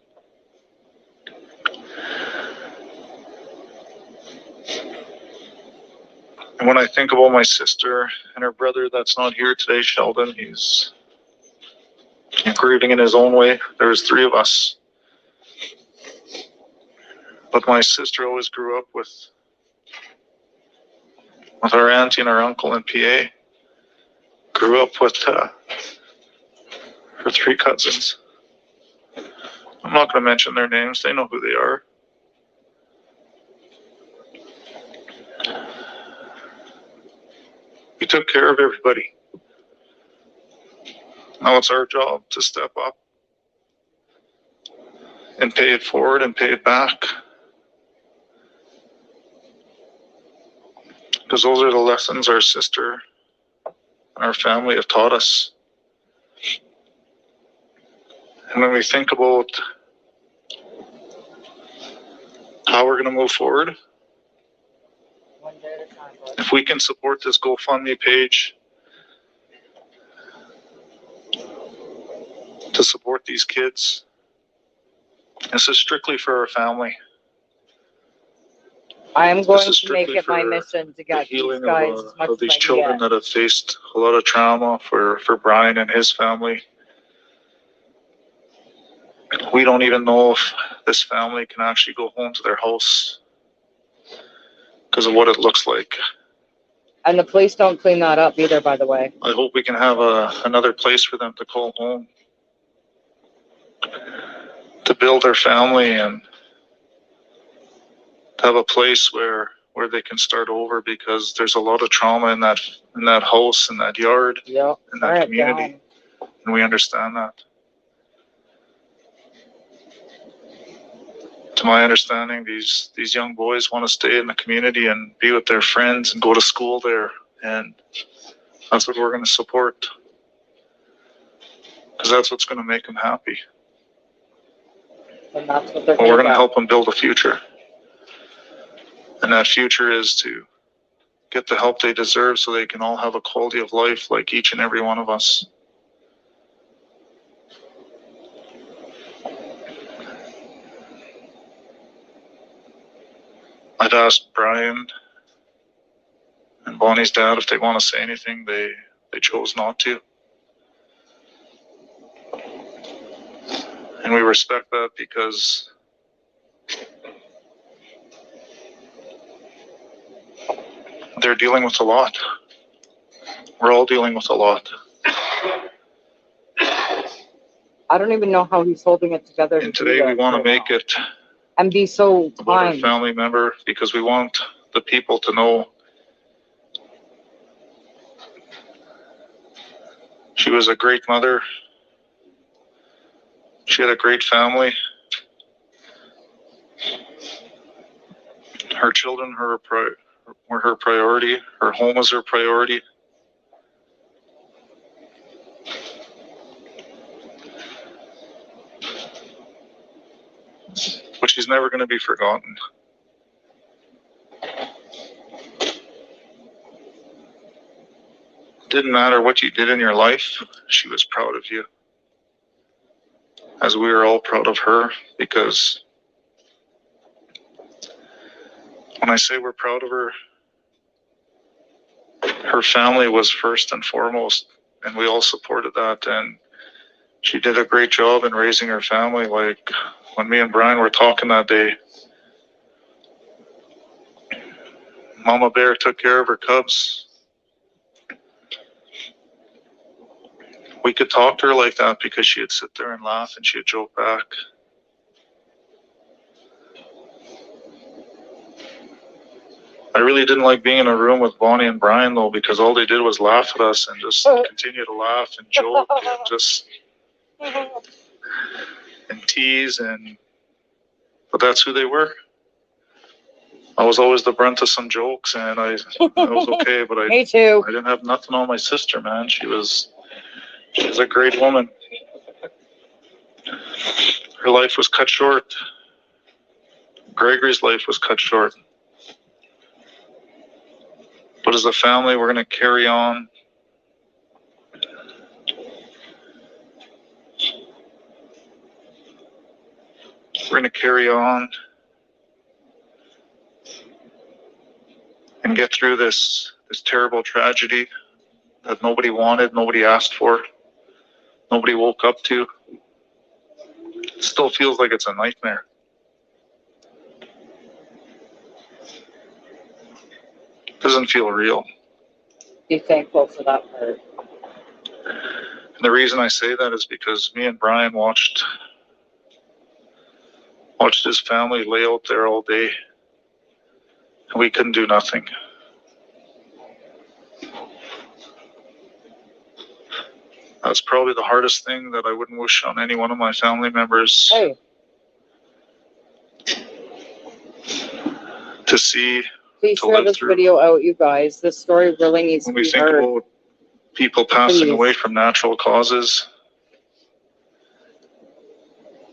Speaker 2: And when I think about my sister and her brother that's not here today, Sheldon, he's grieving in his own way. There's three of us. But my sister always grew up with our auntie and our uncle in PA. Grew up with her three cousins. I'm not going to mention their names. They know who they are. We took care of everybody. Now it's our job to step up and pay it forward and pay it back. Because those are the lessons our sister and our family have taught us. And when we think about how we're going to move forward,
Speaker 1: One day at a time, bud.
Speaker 2: if we can support this GoFundMe page to support these kids, this is strictly for our family.
Speaker 1: I am going
Speaker 2: is
Speaker 1: to make
Speaker 2: strictly
Speaker 1: it my
Speaker 2: for
Speaker 1: mission to
Speaker 2: The
Speaker 1: get these
Speaker 2: healing
Speaker 1: guys as much
Speaker 2: of these
Speaker 1: as I can
Speaker 2: children
Speaker 1: get.
Speaker 2: that have faced a lot of trauma for Brian and his family. We don't even know if this family can actually go home to their house because of what it looks like.
Speaker 1: And the police don't clean that up either, by the way.
Speaker 2: I hope we can have another place for them to call home, to build their family and to have a place where they can start over, because there's a lot of trauma in that house, in that yard,
Speaker 1: Yep.
Speaker 2: in that
Speaker 1: Alright,
Speaker 2: community, and we understand that. To my understanding, these young boys want to stay in the community and be with their friends and go to school there, and that's what we're going to support, because that's what's going to make them happy.
Speaker 1: And that's what they're
Speaker 2: But we're going to
Speaker 1: get.
Speaker 2: help them build a future, and that future is to get the help they deserve so they can all have a quality of life like each and every one of us. I've asked Brian and Bonnie's dad if they want to say anything. They chose not to. And we respect that, because they're dealing with a lot. We're all dealing with a lot.
Speaker 1: I don't even know how he's holding it together.
Speaker 2: And today we want to make it
Speaker 1: and be so
Speaker 2: about our
Speaker 1: kind.
Speaker 2: family member, because we want the people to know she was a great mother. She had a great family. Her children were her priority. Her home was her priority. But she's never going to be forgotten. Didn't matter what you did in your life, she was proud of you. As we are all proud of her, because when I say we're proud of her, her family was first and foremost, and we all supported that, and she did a great job in raising her family. Like when me and Brian were talking that day, Mama Bear took care of her cubs. We could talk to her like that because she'd sit there and laugh and she'd joke back. I really didn't like being in a room with Bonnie and Brian though, because all they did was laugh at us and just continue to laugh and joke and just and tease, but that's who they were. I was always the brunt of some jokes, and I was okay, but
Speaker 1: Me too.
Speaker 2: I didn't have nothing on my sister, man. She was a great woman. Her life was cut short. Gregory's life was cut short. But as a family, we're going to carry on. We're going to carry on and get through this terrible tragedy that nobody wanted, nobody asked for, nobody woke up to. It still feels like it's a nightmare. It doesn't feel real.
Speaker 1: Be thankful for that part.
Speaker 2: And the reason I say that is because me and Brian watched his family lay out there all day, and we couldn't do nothing. That's probably the hardest thing that I wouldn't wish on any one of my family members.
Speaker 1: Hey,
Speaker 2: To see
Speaker 1: please
Speaker 2: to
Speaker 1: share
Speaker 2: live
Speaker 1: this
Speaker 2: through.
Speaker 1: video out, you guys. This story really needs to
Speaker 2: When we
Speaker 1: be
Speaker 2: think
Speaker 1: heard.
Speaker 2: about people passing
Speaker 1: Please.
Speaker 2: away from natural causes,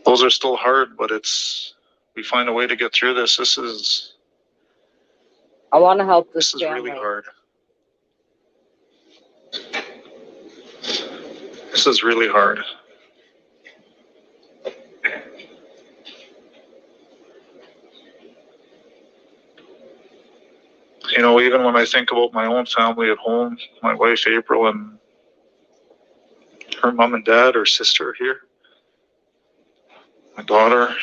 Speaker 2: those are still hard, but we find a way to get through this.
Speaker 1: I want to help this
Speaker 2: This is
Speaker 1: family.
Speaker 2: really hard. This is really hard. You know, even when I think about my own family at home, my wife April and her mom and dad, her sister here, my daughter,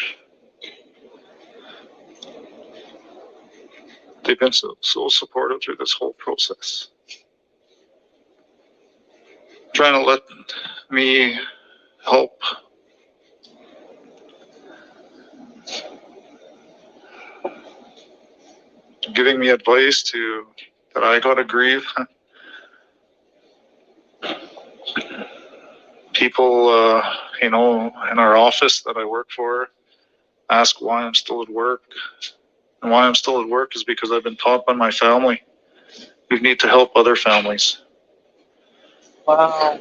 Speaker 2: they've been so supportive through this whole process. Trying to let me help giving me advice that I gotta grieve. People, you know, in our office that I work for ask why I'm still at work. And why I'm still at work is because I've been taught by my family, we need to help other families.
Speaker 1: Wow.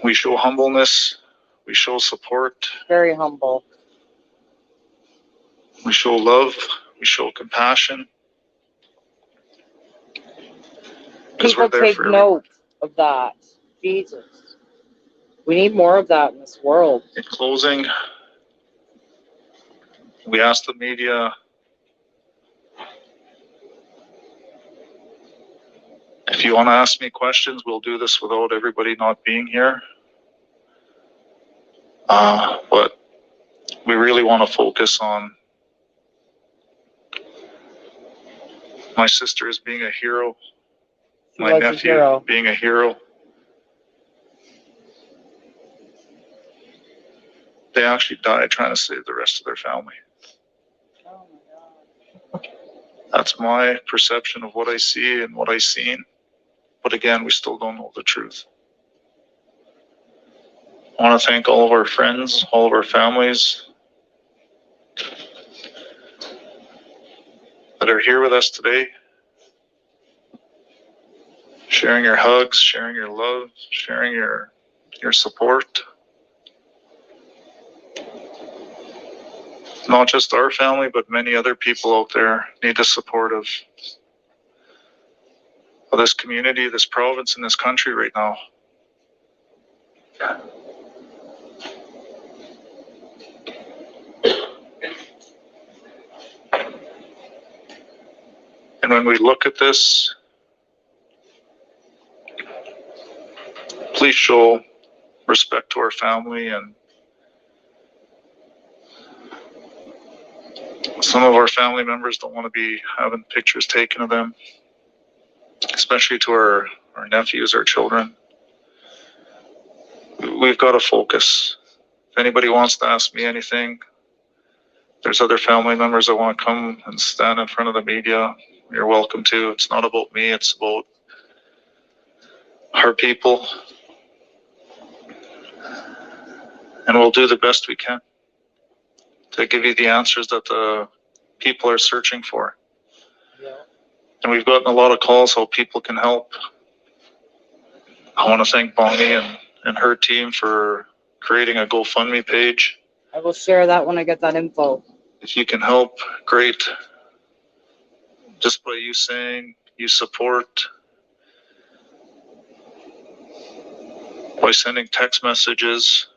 Speaker 2: We show humbleness, we show support,
Speaker 1: Very humble.
Speaker 2: we show love, we show compassion. Because
Speaker 1: People
Speaker 2: we're there
Speaker 1: take
Speaker 2: for everyone.
Speaker 1: note of that. Jesus. We need more of that in this world.
Speaker 2: In closing, we ask the media, if you want to ask me questions, we'll do this without everybody not being here. But we really want to focus on my sister as being a hero,
Speaker 1: She
Speaker 2: my
Speaker 1: was a
Speaker 2: nephew
Speaker 1: hero.
Speaker 2: being a hero. They actually died trying to save the rest of their family.
Speaker 1: Oh my God.
Speaker 2: That's my perception of what I see and what I've seen. But again, we still don't know the truth. I want to thank all of our friends, all of our families that are here with us today, sharing your hugs, sharing your love, sharing your support. Not just our family, but many other people out there need the support of this community, this province, and this country right now. And when we look at this, please show respect to our family. And some of our family members don't want to be having pictures taken of them, especially to our nephews, our children. We've got to focus. If anybody wants to ask me anything, there's other family members that want to come and stand in front of the media, you're welcome to. It's not about me, it's about our people. And we'll do the best we can to give you the answers that the people are searching for.
Speaker 1: Yeah.
Speaker 2: And we've gotten a lot of calls how people can help. I want to thank Bonnie and her team for creating a GoFundMe page.
Speaker 1: I will share that when I get that info.
Speaker 2: If you can help, great. Just by you saying you support, by sending text messages,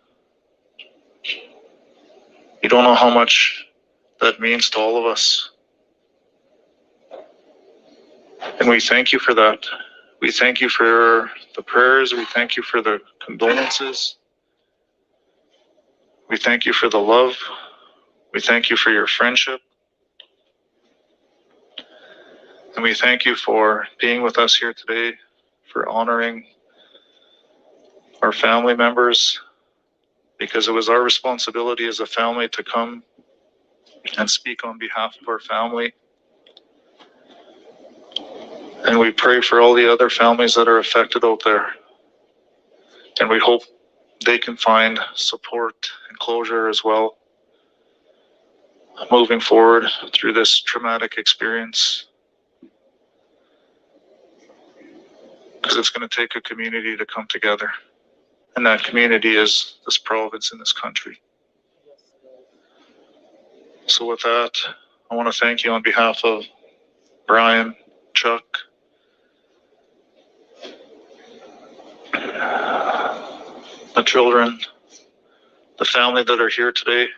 Speaker 2: you don't know how much that means to all of us. And we thank you for that. We thank you for the prayers. We thank you for the condolences. We thank you for the love. We thank you for your friendship. And we thank you for being with us here today, for honoring our family members, because it was our responsibility as a family to come and speak on behalf of our family. And we pray for all the other families that are affected out there. And we hope they can find support and closure as well, moving forward through this traumatic experience. Because it's going to take a community to come together. And that community is this province and this country. So with that, I want to thank you on behalf of Brian, Chuck, the children, the family that are here today.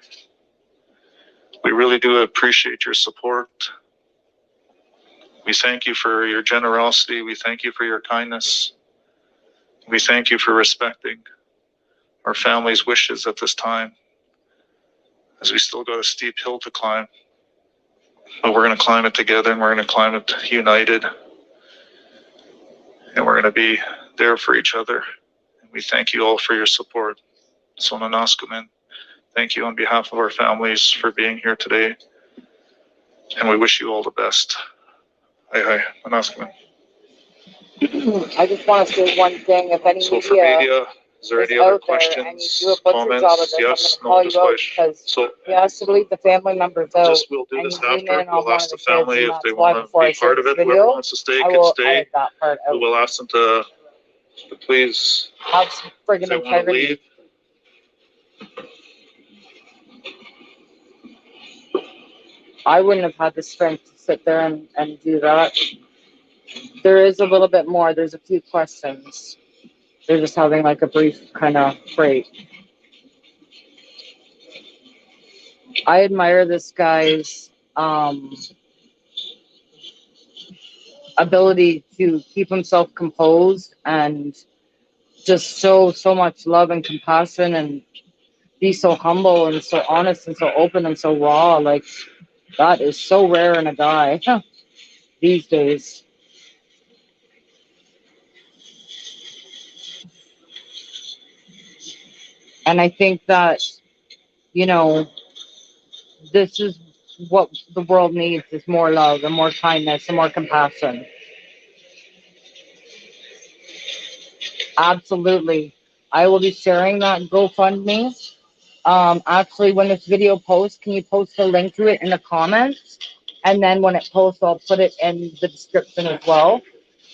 Speaker 2: We really do appreciate your support. We thank you for your generosity. We thank you for your kindness. We thank you for respecting our family's wishes at this time, as we still got a steep hill to climb. But we're going to climb it together, and we're going to climb it united. And we're going to be there for each other. And we thank you all for your support. So Nanaskaman, thank you on behalf of our families for being here today. And we wish you all the best. Hi, Nanaskaman.
Speaker 1: I just want to say one thing. If any
Speaker 2: So for
Speaker 1: media
Speaker 2: media, is there
Speaker 1: is
Speaker 2: any other
Speaker 1: out there and you
Speaker 2: questions,
Speaker 1: do a butcher job of
Speaker 2: comments?
Speaker 1: this,
Speaker 2: Yes,
Speaker 1: I'm
Speaker 2: no,
Speaker 1: going to
Speaker 2: just
Speaker 1: call you out
Speaker 2: wish.
Speaker 1: because
Speaker 2: So
Speaker 1: he has to leave the family members out.
Speaker 2: just we'll do
Speaker 1: And
Speaker 2: this
Speaker 1: you zoom
Speaker 2: after.
Speaker 1: in on
Speaker 2: We'll
Speaker 1: one
Speaker 2: ask
Speaker 1: of
Speaker 2: the
Speaker 1: the kids,
Speaker 2: family
Speaker 1: and
Speaker 2: if they
Speaker 1: that's why
Speaker 2: want to
Speaker 1: before I
Speaker 2: be
Speaker 1: share
Speaker 2: part of
Speaker 1: this
Speaker 2: it. Whoever
Speaker 1: video,
Speaker 2: wants to stay
Speaker 1: I
Speaker 2: can
Speaker 1: will
Speaker 2: stay.
Speaker 1: edit that part
Speaker 2: But
Speaker 1: out.
Speaker 2: we'll ask them to please,
Speaker 1: Have some
Speaker 2: if
Speaker 1: friggin'
Speaker 2: they want to
Speaker 1: integrity.
Speaker 2: leave.
Speaker 1: I wouldn't have had the strength to sit there and do that. There is a little bit more. There's a few questions. They're just having like a brief kind of break. I admire this guy's ability to keep himself composed and just show so much love and compassion and be so humble and so honest and so open and so raw. Like, that is so rare in a guy these days. And I think that, you know, this is what the world needs, is more love and more kindness and more compassion. Absolutely. I will be sharing that GoFundMe. Actually, when this video posts, can you post a link to it in the comments? And then when it posts, I'll put it in the description as well.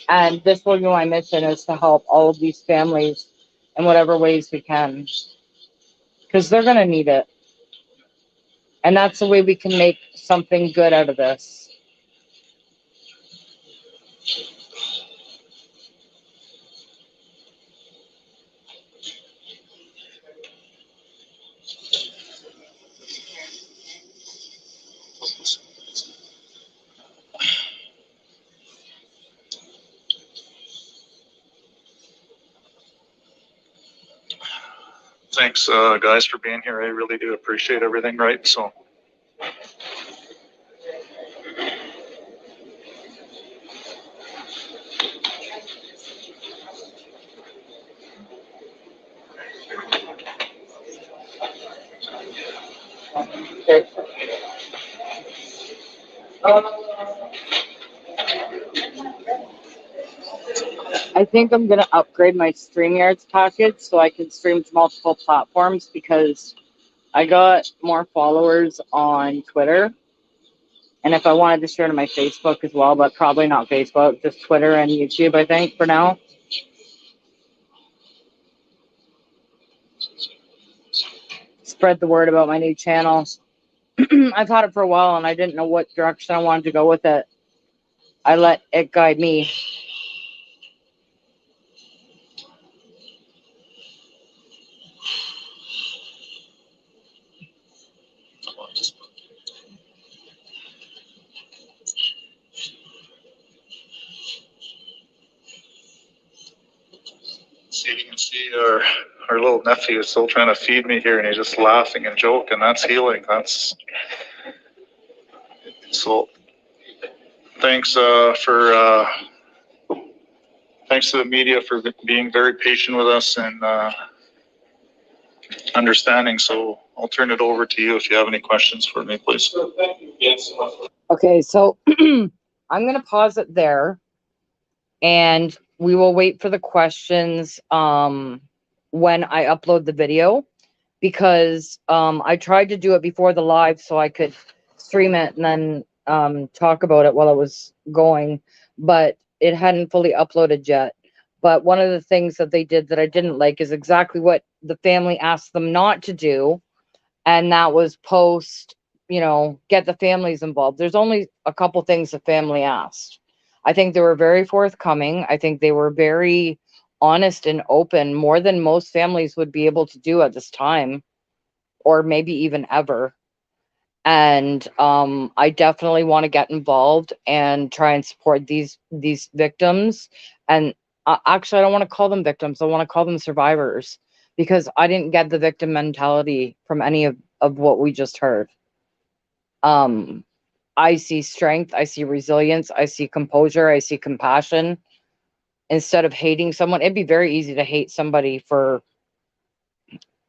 Speaker 1: And this will be my mission, is to help all of these families in whatever ways we can. Because they're going to need it. And that's the way we can make something good out of this.
Speaker 2: Thanks, guys, for being here. I really do appreciate everything, right? So.
Speaker 1: Okay. I think I'm going to upgrade my StreamYards package so I can stream to multiple platforms, because I got more followers on Twitter. And if I wanted to share to my Facebook as well, but probably not Facebook, just Twitter and YouTube, I think, for now. Spread the word about my new channel. I've had it for a while and I didn't know what direction I wanted to go with it. I let it guide me.
Speaker 2: you can see our little nephew is still trying to feed me here, and he's just laughing and joking. That's healing. That's so. Thanks thanks to the media for being very patient with us and understanding. So I'll turn it over to you if you have any questions for me, please. Sure, thank you. Yes.
Speaker 1: Okay, so I'm going to pause it there, and we will wait for the questions when I upload the video, because I tried to do it before the live so I could stream it and then talk about it while it was going, but it hadn't fully uploaded yet. But one of the things that they did that I didn't like is exactly what the family asked them not to do, and that was post, get the families involved. There's only a couple things the family asked. I think they were very forthcoming. I think they were very honest and open, more than most families would be able to do at this time, or maybe even ever. And I definitely want to get involved and try and support these victims. And actually, I don't want to call them victims. I want to call them survivors, because I didn't get the victim mentality from any of what we just heard. I see strength, I see resilience, I see composure, I see compassion. Instead of hating someone, it'd be very easy to hate somebody for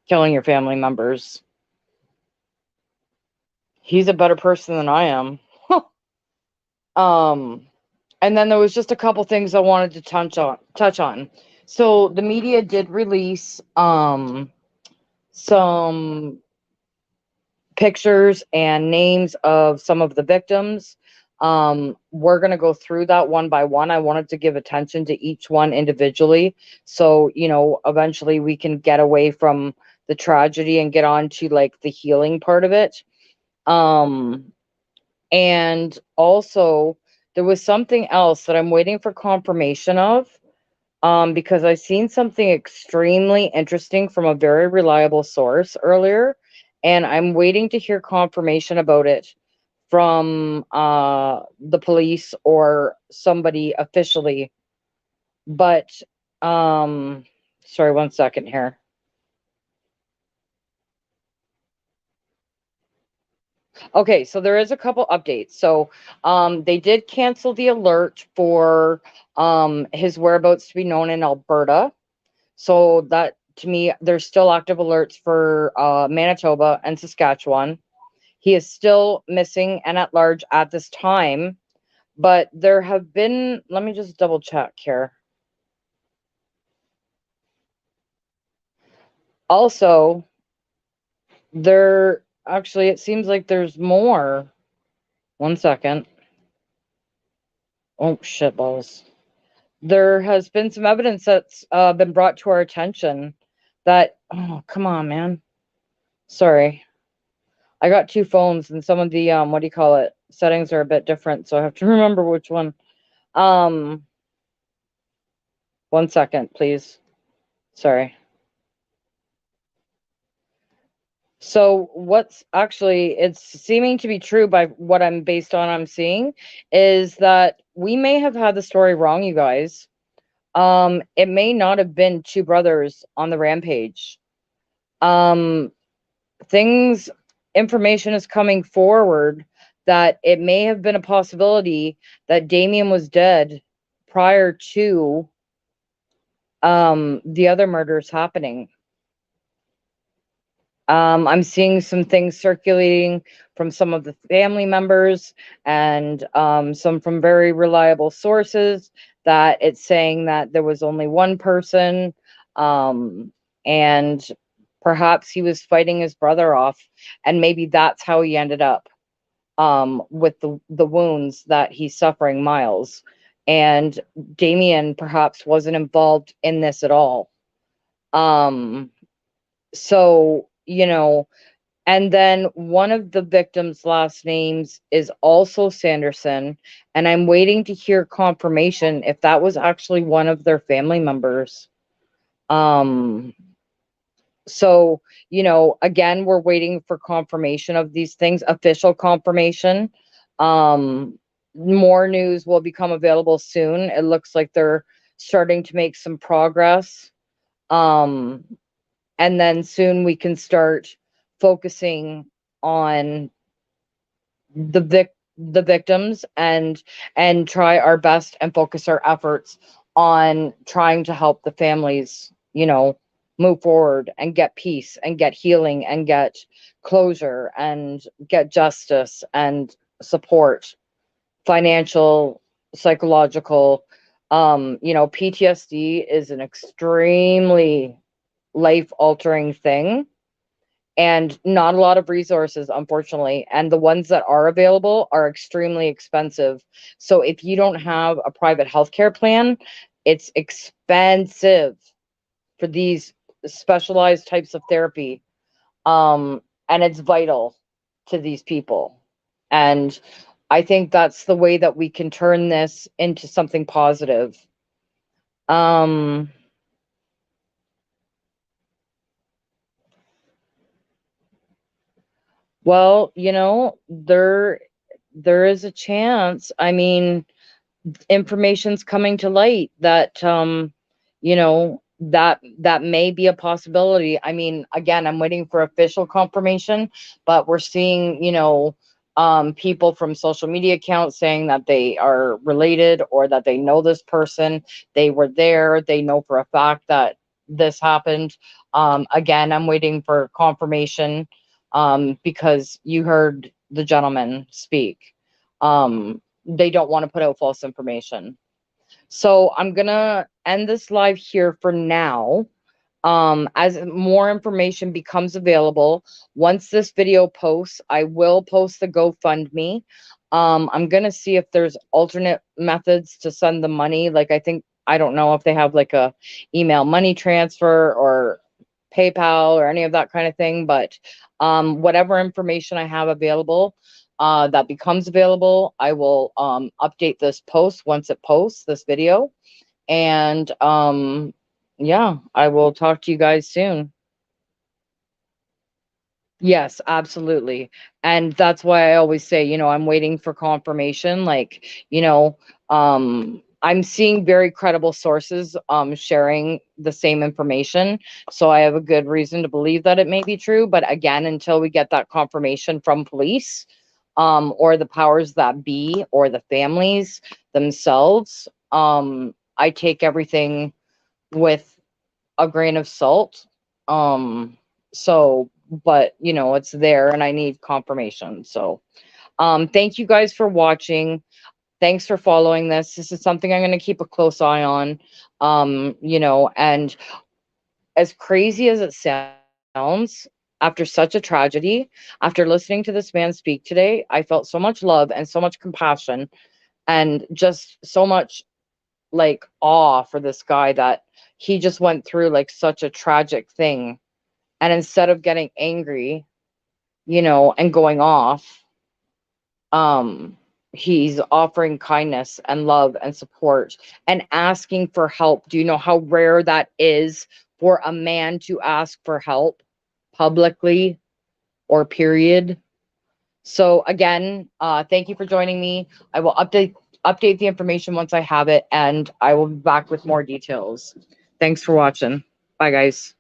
Speaker 1: killing your family members. He's a better person than I am. And then there was just a couple things I wanted to touch on. So the media did release some pictures and names of some of the victims. We're going to go through that one by one. I wanted to give attention to each one individually, so eventually we can get away from the tragedy and get on to like the healing part of it. And also there was something else that I'm waiting for confirmation of, because I seen something extremely interesting from a very reliable source earlier, and I'm waiting to hear confirmation about it from the police or somebody officially. But sorry, 1 second here. Okay, so there is a couple updates. So they did cancel the alert for his whereabouts to be known in Alberta. So that, to me, there's still active alerts for Manitoba and Saskatchewan. He is still missing and at large at this time, but there have been, let me just double check here. Also, actually, it seems like there's more. 1 second. Oh, shit balls. There has been some evidence that's been brought to our attention that, oh, come on, man. Sorry. I got two phones and some of the, what do you call it? Settings are a bit different, so I have to remember which one. 1 second, please. Sorry. So what's actually, it's seeming to be true by what I'm seeing, is that we may have had the story wrong, you guys. It may not have been two brothers on the rampage. Information is coming forward that it may have been a possibility that Damien was dead prior to the other murders happening. I'm seeing some things circulating from some of the family members and some from very reliable sources that it's saying that there was only one person, and perhaps he was fighting his brother off, and maybe that's how he ended up with the wounds that he's suffering, Miles. And Damien perhaps wasn't involved in this at all. So, and then one of the victims' last names is also Sanderson, and I'm waiting to hear confirmation if that was actually one of their family members. So, again, we're waiting for confirmation of these things, official confirmation. More news will become available soon. It looks like they're starting to make some progress. And then soon we can start focusing on the victims and try our best and focus our efforts on trying to help the families, move forward and get peace and get healing and get closure and get justice and support, financial, psychological. PTSD is an extremely life altering thing and not a lot of resources, unfortunately. And the ones that are available are extremely expensive. So if you don't have a private healthcare plan, it's expensive for these specialized types of therapy. And it's vital to these people. And I think that's the way that we can turn this into something positive. Well, there is a chance. I mean, information's coming to light that that may be a possibility. I mean, again, I'm waiting for official confirmation, but we're seeing, people from social media accounts saying that they are related or that they know this person, they were there, they know for a fact that this happened. Again, I'm waiting for confirmation, because you heard the gentleman speak. They don't want to put out false information. So I'm gonna end this live here for now. As more information becomes available, once this video posts, I will post the GoFundMe. I'm gonna see if there's alternate methods to send the money. Like I don't know if they have like a email money transfer or PayPal or any of that kind of thing, but whatever information I have available, that becomes available, I will update this post once it posts this video. And yeah, I will talk to you guys soon. Yes, absolutely. And that's why I always say, I'm waiting for confirmation. Like, I'm seeing very credible sources sharing the same information. So I have a good reason to believe that it may be true. But again, until we get that confirmation from police, or the powers that be, or the families themselves, I take everything with a grain of salt. So, but it's there and I need confirmation. So, thank you guys for watching. Thanks for following this. This is something I'm going to keep a close eye on. And as crazy as it sounds, after such a tragedy, after listening to this man speak today, I felt so much love and so much compassion and just so much like awe for this guy that he just went through like such a tragic thing. And instead of getting angry, and going off, he's offering kindness and love and support and asking for help. Do you know how rare that is for a man to ask for help publicly or period? So again, thank you for joining me. I will update the information once I have it, and I will be back with more details. Thanks for watching. Bye, guys.